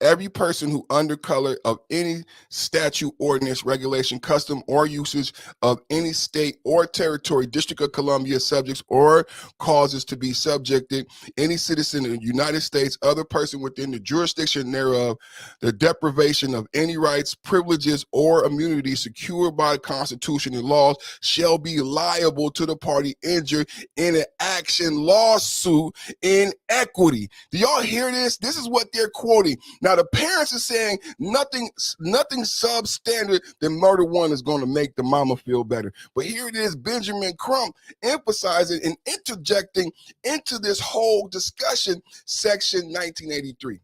[SPEAKER 1] Every person who under color of any statute, ordinance, regulation, custom, or usage of any state or territory, District of Columbia subjects or causes to be subjected, any citizen in the United States, other person within the jurisdiction thereof, the deprivation of any rights, privileges, or immunity secured by the Constitution and laws shall be liable to the party injured in an action lawsuit in equity. Do y'all hear this? This is what they're quoting. Now the parents are saying nothing substandard than murder one is going to make the mama feel better. But here it is, Benjamin Crump emphasizing and interjecting into this whole discussion, Section 1983.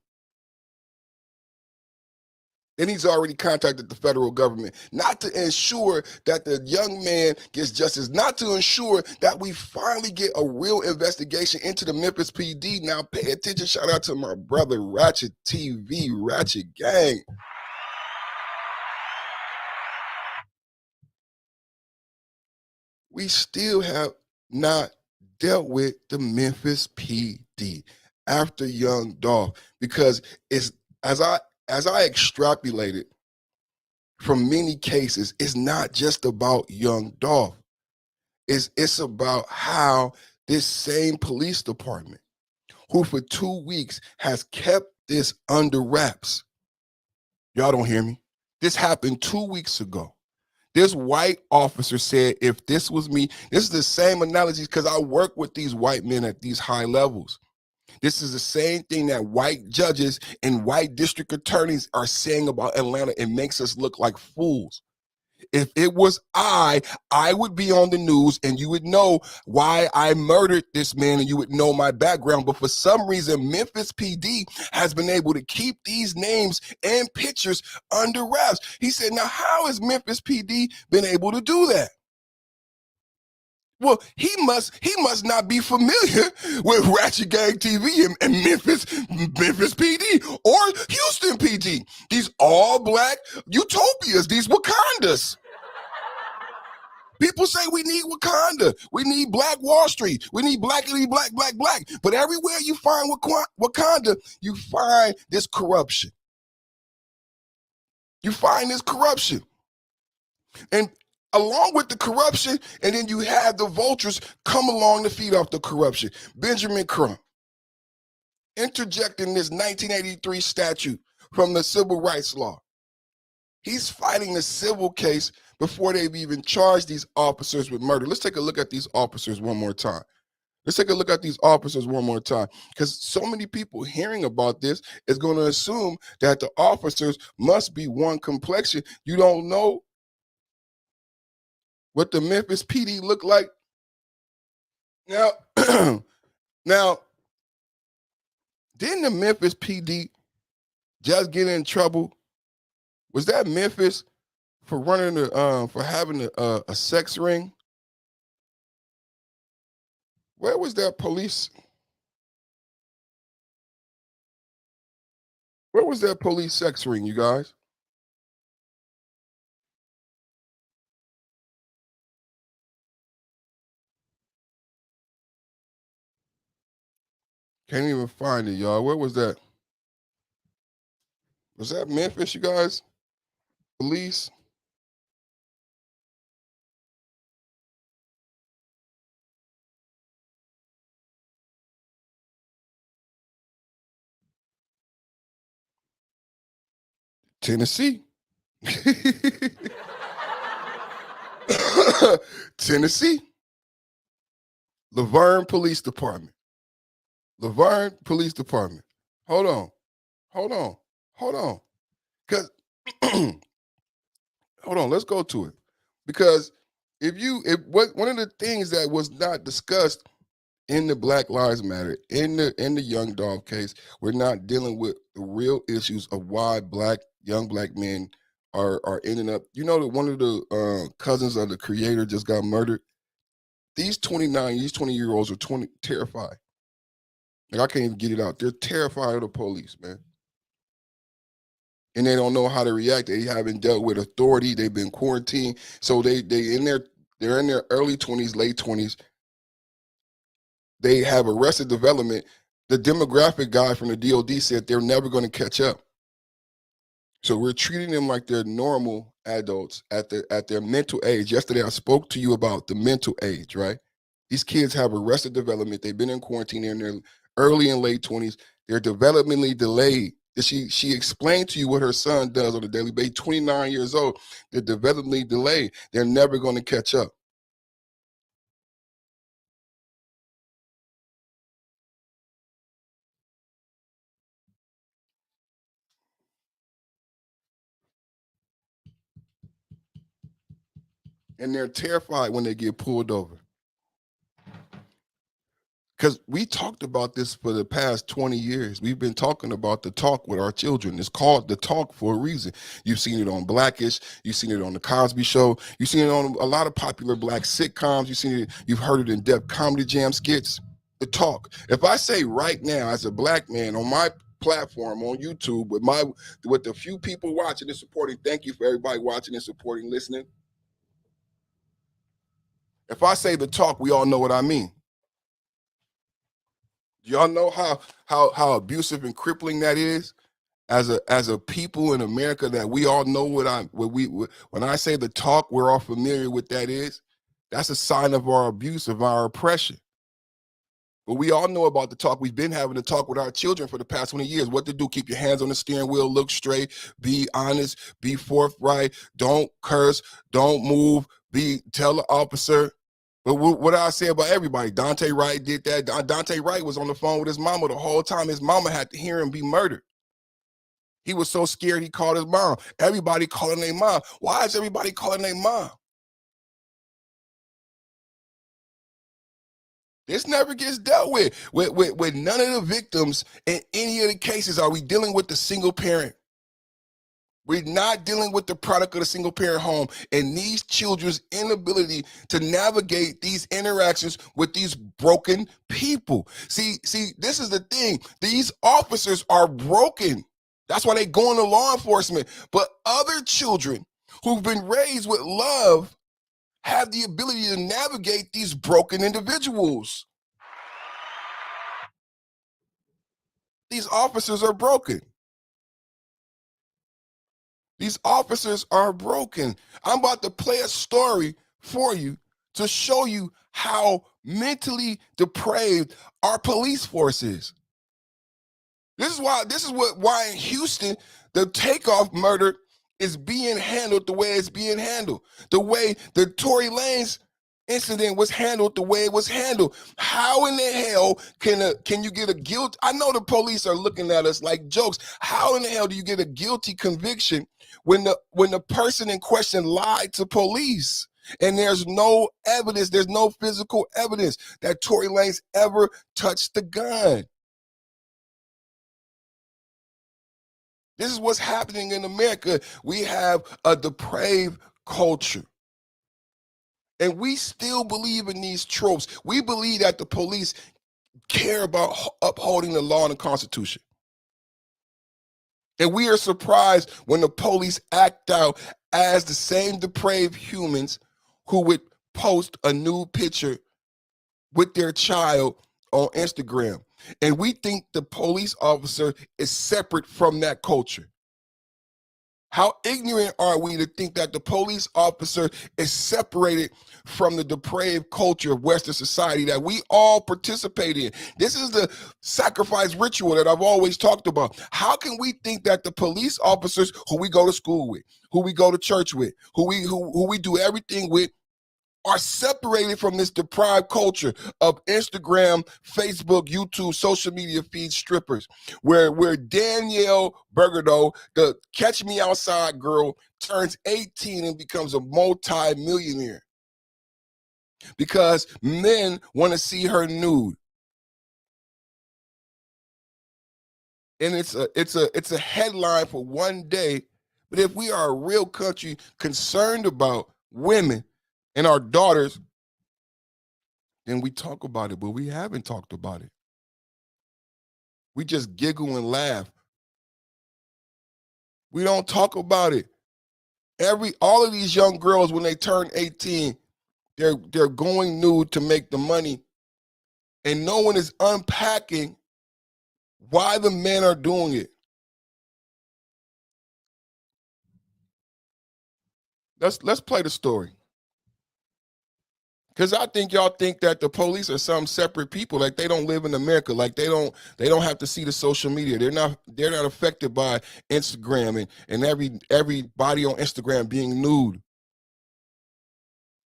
[SPEAKER 1] And he's already contacted the federal government, not to ensure that the young man gets justice, not to ensure that we finally get a real investigation into the Memphis PD. Now pay attention, shout out to my brother, Ratchet TV, Ratchet Gang. We still have not dealt with the Memphis PD after Young Dolph, because it's, as I extrapolated from many cases, it's not just about Young Dolph. It's about how this same police department, who for 2 weeks has kept this under wraps. Y'all don't hear me? This happened 2 weeks ago. This white officer said, if this was me, this is the same analogy because I work with these white men at these high levels. This is the same thing that white judges and white district attorneys are saying about Atlanta. It makes us look like fools. If it was I would be on the news and you would know why I murdered this man and you would know my background. But for some reason, Memphis PD has been able to keep these names and pictures under wraps. He said, now how has Memphis PD been able to do that? Well, he must not be familiar with Ratchet Gang TV and Memphis PD or Houston PD. These all black utopias, these Wakandas. People say we need Wakanda. We need Black Wall Street. We need black. But everywhere you find Wakanda, you find this corruption. You find this corruption. And along with the corruption, and then you have the vultures come along to feed off the corruption. Benjamin Crump interjecting this 1983 statute from the civil rights law. He's fighting a civil case before they've even charged these officers with murder. Let's take a look at these officers one more time. Let's take a look at these officers one more time, because so many people hearing about this is going to assume that the officers must be one complexion. You don't know what the Memphis PD look like? Now, now, didn't the Memphis PD just get in trouble? Was that Memphis for running for having a sex ring? Where was that police? Where was that police sex ring, you guys? Can't even find it, y'all. Where was that? Was that Memphis, you guys? Police? Tennessee. Tennessee. Laverne Police Department. Laverne Police Department. Hold on. Because, hold on, let's go to it. Because one of the things that was not discussed in the Black Lives Matter, in the Young Dolph case, we're not dealing with the real issues of why young black men are ending up. You know that one of the cousins of the creator just got murdered. These 20-year-olds are terrified. Like, I can't even get it out. They're terrified of the police, man. And they don't know how to react. They haven't dealt with authority. They've been quarantined. So they're in their early 20s, late 20s. They have arrested development. The demographic guy from the DOD said they're never going to catch up. So we're treating them like they're normal adults at their mental age. Yesterday, I spoke to you about the mental age, right? These kids have arrested development. They've been in quarantine. They're in their early and late 20s. They're developmentally delayed. She explained to you what her son does on a daily basis. 29 years old. They're developmentally delayed. They're never going to catch up. and they're terrified when they get pulled over. Because we talked about this for the past 20 years. We've been talking about the talk with our children. It's called the talk for a reason. You've seen it on Blackish. You've seen it on the Cosby Show. You've seen it on a lot of popular Black sitcoms. You've heard it in Def Comedy Jam skits. The talk. If I say right now, as a Black man on my platform on YouTube with the few people watching and supporting, thank you for everybody watching and supporting, listening. If I say the talk, we all know what I mean. Y'all know how abusive and crippling that is as a people in America, that we all know when I say the talk, we're all familiar with that is. That's a sign of our abuse, of our oppression. But we all know about the talk. We've been having the talk with our children for the past 20 years. What to do? Keep your hands on the steering wheel, look straight, be honest, be forthright, don't curse, don't move, tell the officer. But what did I say about everybody? Dante Wright did that. Dante Wright was on the phone with his mama the whole time. His mama had to hear him be murdered. He was so scared he called his mom. Everybody calling their mom. Why is everybody calling their mom? This never gets dealt with. With none of the victims in any of the cases are we dealing with the single parent. We're not dealing with the product of the single parent home and these children's inability to navigate these interactions with these broken people. See, this is the thing. These officers are broken. That's why they go into law enforcement. But other children who've been raised with love have the ability to navigate these broken individuals. These officers are broken. These officers are broken. I'm about to play a story for you to show you how mentally depraved our police force is. This is why in Houston, the Takeoff murder is being handled the way it's being handled. The way the Tory Lanez incident was handled the way it was handled. How in the hell can you get a guilt? I know the police are looking at us like jokes. How in the hell do you get a guilty conviction when the person in question lied to police? And there's no evidence, there's no physical evidence that Tory Lanez ever touched the gun. This is what's happening in America. We have a depraved culture. And we still believe in these tropes. We believe that the police care about upholding the law and the Constitution. And we are surprised when the police act out as the same depraved humans who would post a nude picture with their child on Instagram. And we think the police officer is separate from that culture. How ignorant are we to think that the police officer is separated from the depraved culture of Western society that we all participate in? This is the sacrifice ritual that I've always talked about. How can we think that the police officers who we go to school with, who we go to church with, who we do everything with, are separated from this deprived culture of Instagram, Facebook, YouTube, social media feed strippers, where Danielle Bergado, the Catch Me Outside girl, turns 18 and becomes a multi-millionaire because men want to see her nude. And it's a headline for one day. But if we are a real country concerned about women and our daughters, then we talk about it, but we haven't talked about it. We just giggle and laugh. We don't talk about it. All of these young girls, when they turn 18, they're going nude to make the money, and no one is unpacking why the men are doing it. Let's play the story. Because I think y'all think that the police are some separate people, like they don't live in America, like they don't have to see the social media. They're not affected by Instagram and everybody on Instagram being nude.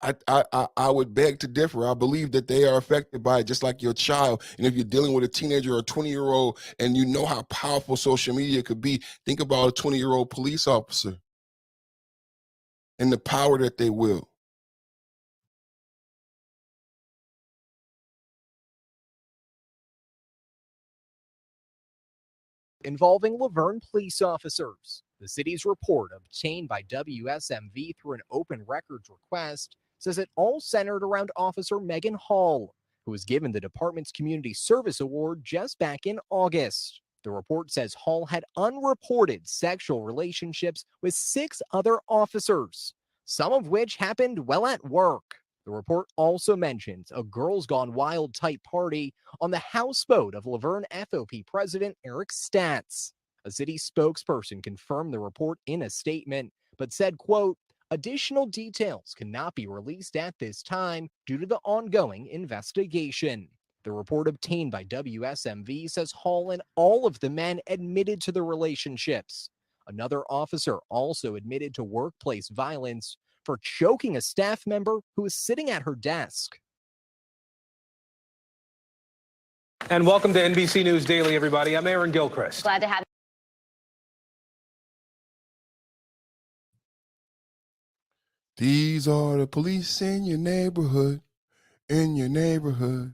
[SPEAKER 1] I would beg to differ. I believe that they are affected by it just like your child. And if you're dealing with a teenager or a 20-year-old and you know how powerful social media could be, think about a 20-year-old police officer and the power that they wield.
[SPEAKER 14] involving Laverne police officers. The city's report, obtained by WSMV through an open records request, says it all centered around Officer Megan Hall, who was given the department's Community Service Award just back in August. The report says Hall had unreported sexual relationships with 6 other officers, some of which happened while at work. The report also mentions a Girls Gone Wild type party on the houseboat of Laverne FOP President Eric Statz. A city spokesperson confirmed the report in a statement, but said, quote, additional details cannot be released at this time due to the ongoing investigation. The report obtained by WSMV says Hall and all of the men admitted to the relationships. Another officer also admitted to workplace violence for choking a staff member who was sitting at her desk.
[SPEAKER 15] And welcome to NBC News Daily, everybody. I'm Aaron Gilchrist.
[SPEAKER 16] Glad to have you.
[SPEAKER 1] These are the police in your neighborhood, in your neighborhood,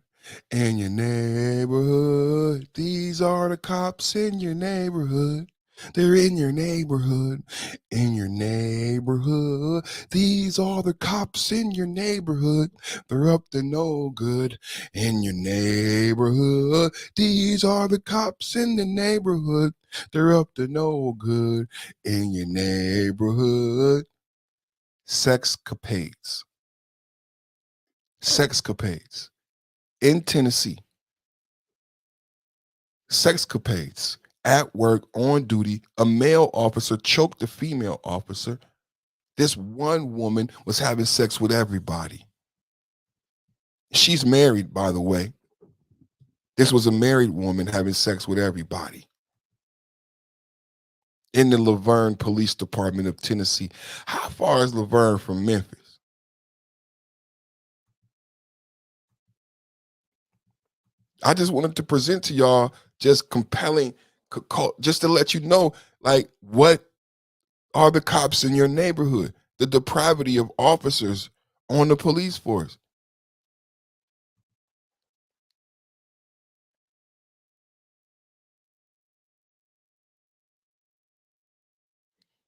[SPEAKER 1] in your neighborhood. These are the cops in your neighborhood. They're in your neighborhood, in your neighborhood. These are the cops in your neighborhood. They're up to no good in your neighborhood. These are the cops in the neighborhood. They're up to no good in your neighborhood. Sexcapades. Sexcapades. In Tennessee. Sexcapades. At work, on duty, a male officer choked a female officer. This one woman was having sex with everybody. She's married, by the way. This was a married woman having sex with everybody. In the Laverne Police Department of Tennessee. How far is Laverne from Memphis? I just wanted to present to y'all just compelling, just to let you know, like, what are the cops in your neighborhood? The depravity of officers on the police force.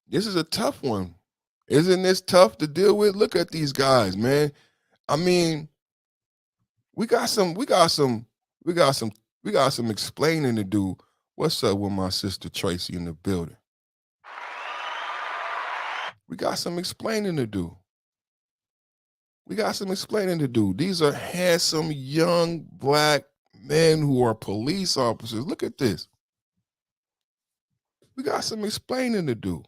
[SPEAKER 1] This is a tough one. Isn't this tough to deal with? Look at these guys, man. I mean, we got some explaining to do. What's up with my sister Tracy in the building? We got some explaining to do. These are handsome, young, black men who are police officers. Look at this. We got some explaining to do.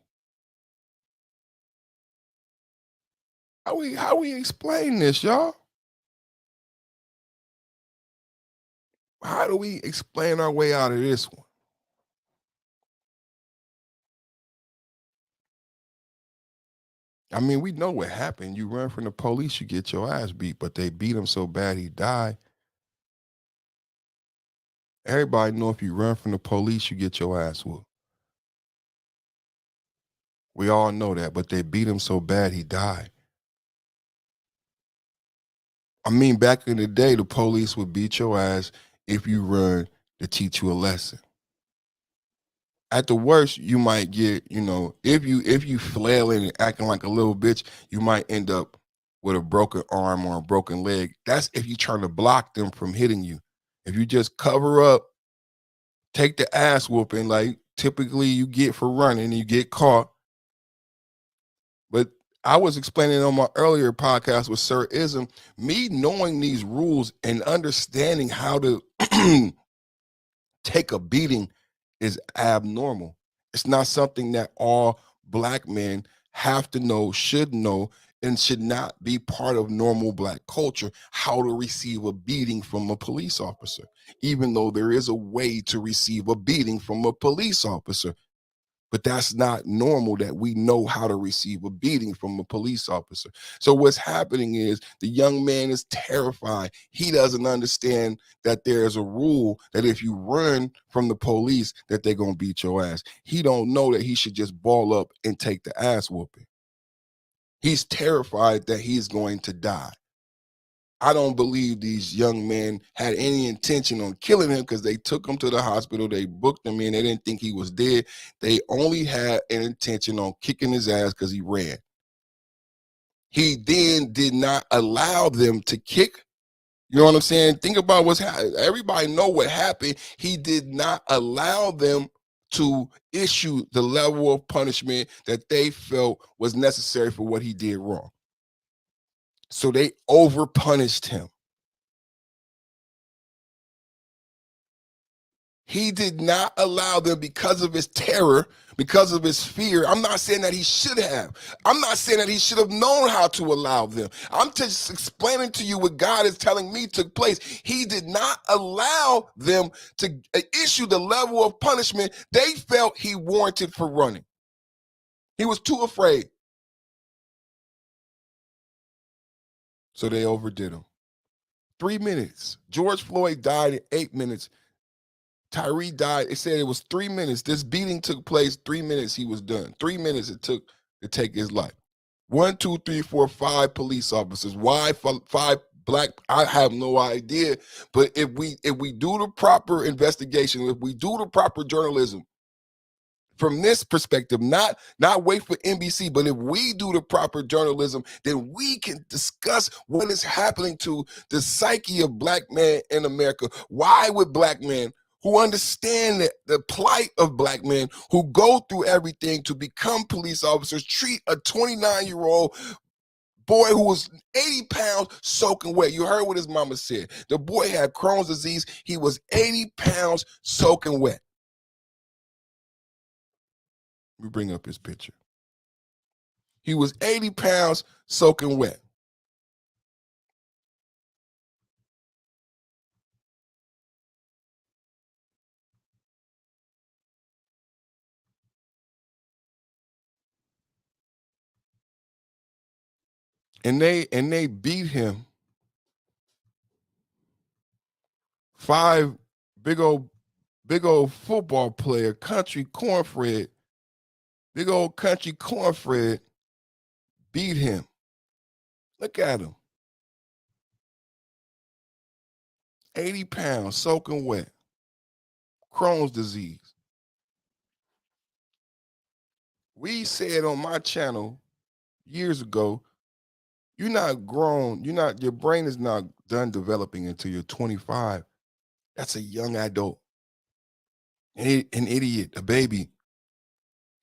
[SPEAKER 1] How we explain this, y'all? How do we explain our way out of this one? I mean, we know what happened. You run from the police, you get your ass beat, but they beat him so bad he died. Everybody know if you run from the police, you get your ass whooped. We all know that, but they beat him so bad he died. I mean, back in the day, the police would beat your ass if you run to teach you a lesson. At the worst, you might get, if you flailing and acting like a little bitch, you might end up with a broken arm or a broken leg. That's if you're trying to block them from hitting you. If you just cover up, take the ass whooping like typically you get for running and you get caught. But I was explaining on my earlier podcast with Sir Ism, me knowing these rules and understanding how to take a beating is abnormal. It's not something that all black men have to know, should know, and should not be part of normal black culture, how to receive a beating from a police officer, even though there is a way to receive a beating from a police officer. But that's not normal that we know how to receive a beating from a police officer. So what's happening is the young man is terrified. He doesn't understand that there's a rule that if you run from the police, that they're going to beat your ass. He don't know that he should just ball up and take the ass whooping. He's terrified that he's going to die. I don't believe these young men had any intention on killing him because they took him to the hospital. They booked him in. They didn't think he was dead. They only had an intention on kicking his ass because he ran. He then did not allow them to kick. You know what I'm saying? Think about what's happening. Everybody know what happened. He did not allow them to issue the level of punishment that they felt was necessary for what he did wrong. So they over-punished him. He did not allow them because of his terror, because of his fear. I'm not saying that he should have. I'm not saying that he should have known how to allow them. I'm just explaining to you what God is telling me took place. He did not allow them to issue the level of punishment they felt he warranted for running. He was too afraid. So they overdid him. 3 minutes. George Floyd died in 8 minutes. Tyre died. It said it was 3 minutes. This beating took place 3 minutes. He was done. 3 minutes it took to take his life. 1, 2, 3, 4, 5 police officers. Why 5 black? I have no idea. But if we do the proper investigation, if we do the proper journalism, from this perspective, not wait for NBC, but if we do the proper journalism, then we can discuss what is happening to the psyche of black men in America. Why would black men who understand the plight of black men who go through everything to become police officers treat a 29-year-old boy who was 80 pounds soaking wet? You heard what his mama said. The boy had Crohn's disease. He was 80 pounds soaking wet. Let me bring up his picture. He was 80 pounds soaking wet. And they beat him. 5 big old football player, country cornfred, big old country cornfred beat him. Look at him. 80 pounds soaking wet. Crohn's disease. We said on my channel years ago, you're not grown, your brain is not done developing until you're 25. That's a young adult. An idiot, a baby.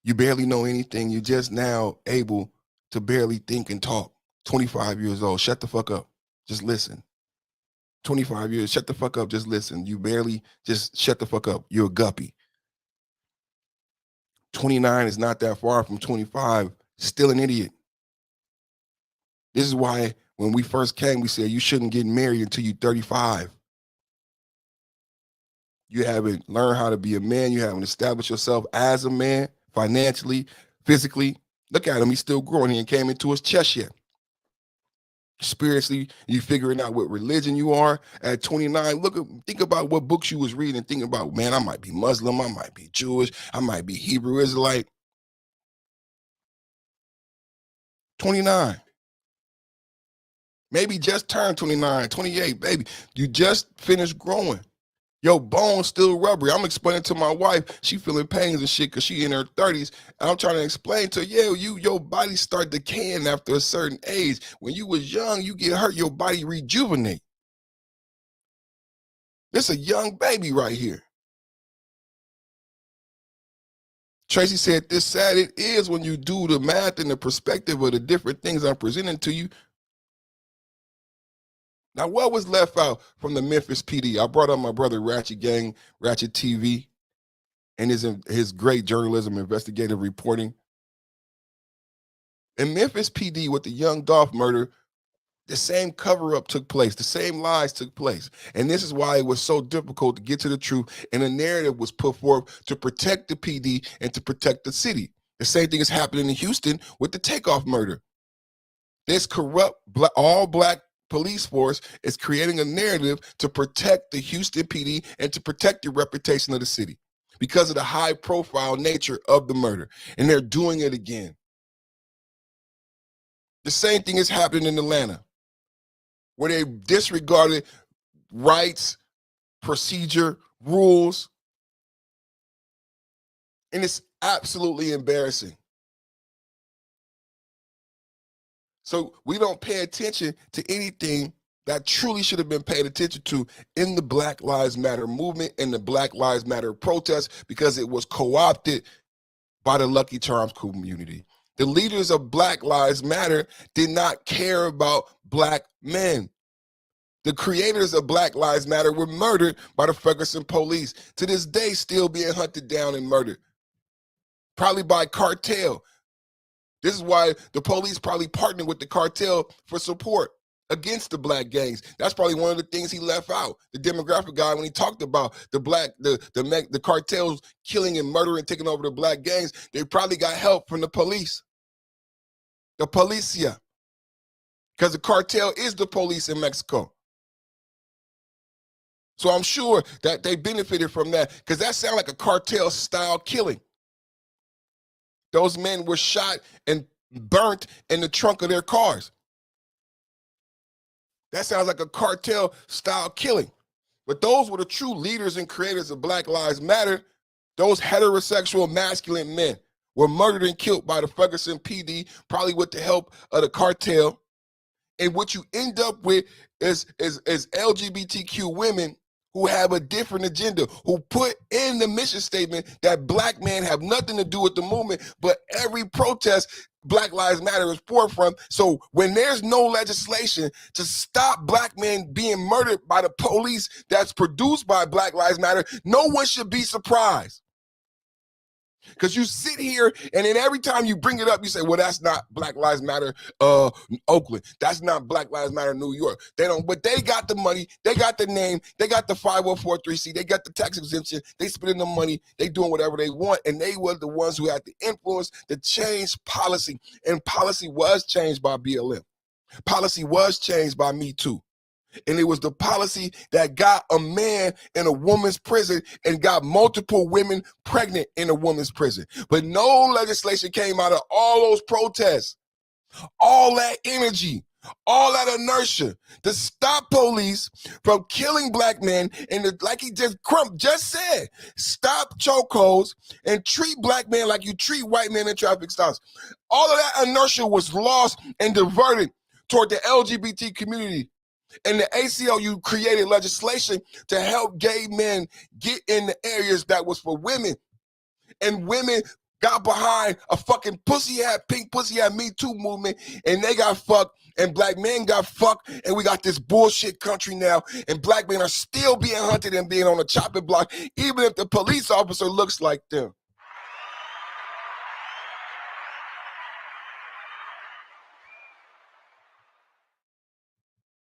[SPEAKER 1] You barely know anything. You're just now able to barely think and talk. 25 years old. Shut the fuck up. Just listen. 25 years. Shut the fuck up. Just listen. You barely, just shut the fuck up. You're a guppy. 29 is not that far from 25. Still an idiot. This is why when we first came, we said you shouldn't get married until you're 35. You haven't learned how to be a man. You haven't established yourself as a man, financially, physically. Look at him. He's still growing. He ain't came into his chest yet. Spiritually, you figuring out what religion you are at 29. Think about what books you was reading and thinking about, man, I might be Muslim, I might be Jewish, I might be Hebrew Israelite. 29. Maybe just turned 29, 28, baby. You just finished growing. Your bones still rubbery. I'm explaining to my wife, she feeling pains and shit because she in her 30s. And I'm trying to explain to her, your body start decaying after a certain age. When you was young, you get hurt, your body rejuvenate. This a young baby right here. Tracy said, this sad it is when you do the math and the perspective of the different things I'm presenting to you. Now, what was left out from the Memphis PD? I brought up my brother Ratchet Gang, Ratchet TV, and his great journalism, investigative reporting. In Memphis PD with the Young Dolph murder, the same cover-up took place. The same lies took place. And this is why it was so difficult to get to the truth. And a narrative was put forth to protect the PD and to protect the city. The same thing is happening in Houston with the Takeoff murder. This corrupt, all-black police force is creating a narrative to protect the Houston PD and to protect the reputation of the city because of the high-profile nature of the murder. And they're doing it again. The same thing is happening in Atlanta. where they disregarded rights, procedure, rules. And it's absolutely embarrassing. So we don't pay attention to anything that truly should have been paid attention to in the Black Lives Matter movement and the Black Lives Matter protests, because it was co-opted by the Lucky Charms community. The leaders of Black Lives Matter did not care about black men. The creators of Black Lives Matter were murdered by the Ferguson police. To this day, still being hunted down and murdered. Probably by cartel. This is why the police probably partnered with the cartel for support against the black gangs. That's probably one of the things he left out. The demographic guy, when he talked about the cartels killing and murdering, taking over the black gangs, they probably got help from the police. The policia. Because the cartel is the police in Mexico. So I'm sure that they benefited from that, because that sounds like a cartel style killing. Those men were shot and burnt in the trunk of their cars. That sounds like a cartel style killing. But those were the true leaders and creators of Black Lives Matter. Those heterosexual masculine men were murdered and killed by the Ferguson PD, probably with the help of the cartel. And what you end up with is LGBTQ women who have a different agenda, who put in the mission statement that black men have nothing to do with the movement, but every protest Black Lives Matter is forefront. So when there's no legislation to stop black men being murdered by the police that's produced by Black Lives Matter, no one should be surprised. Because you sit here and then every time you bring it up, you say, well, that's not Black Lives Matter Oakland. That's not Black Lives Matter New York. They don't, but they got the money, they got the name, they got the 504(c), they got the tax exemption, they spending the money, they doing whatever they want, and they were the ones who had the influence to change policy. And policy was changed by BLM. Policy was changed by Me Too. And it was the policy that got a man in a woman's prison and got multiple women pregnant in a woman's prison. But no legislation came out of all those protests, all that energy, all that inertia to stop police from killing black men. And like Crump just said, stop chokeholds and treat black men like you treat white men in traffic stops. All of that inertia was lost and diverted toward the LGBT community. And the ACLU created legislation to help gay men get in the areas that was for women. And women got behind a fucking pink pussy hat Me Too movement, and they got fucked, and black men got fucked, and we got this bullshit country now, and black men are still being hunted and being on a chopping block, even if the police officer looks like them.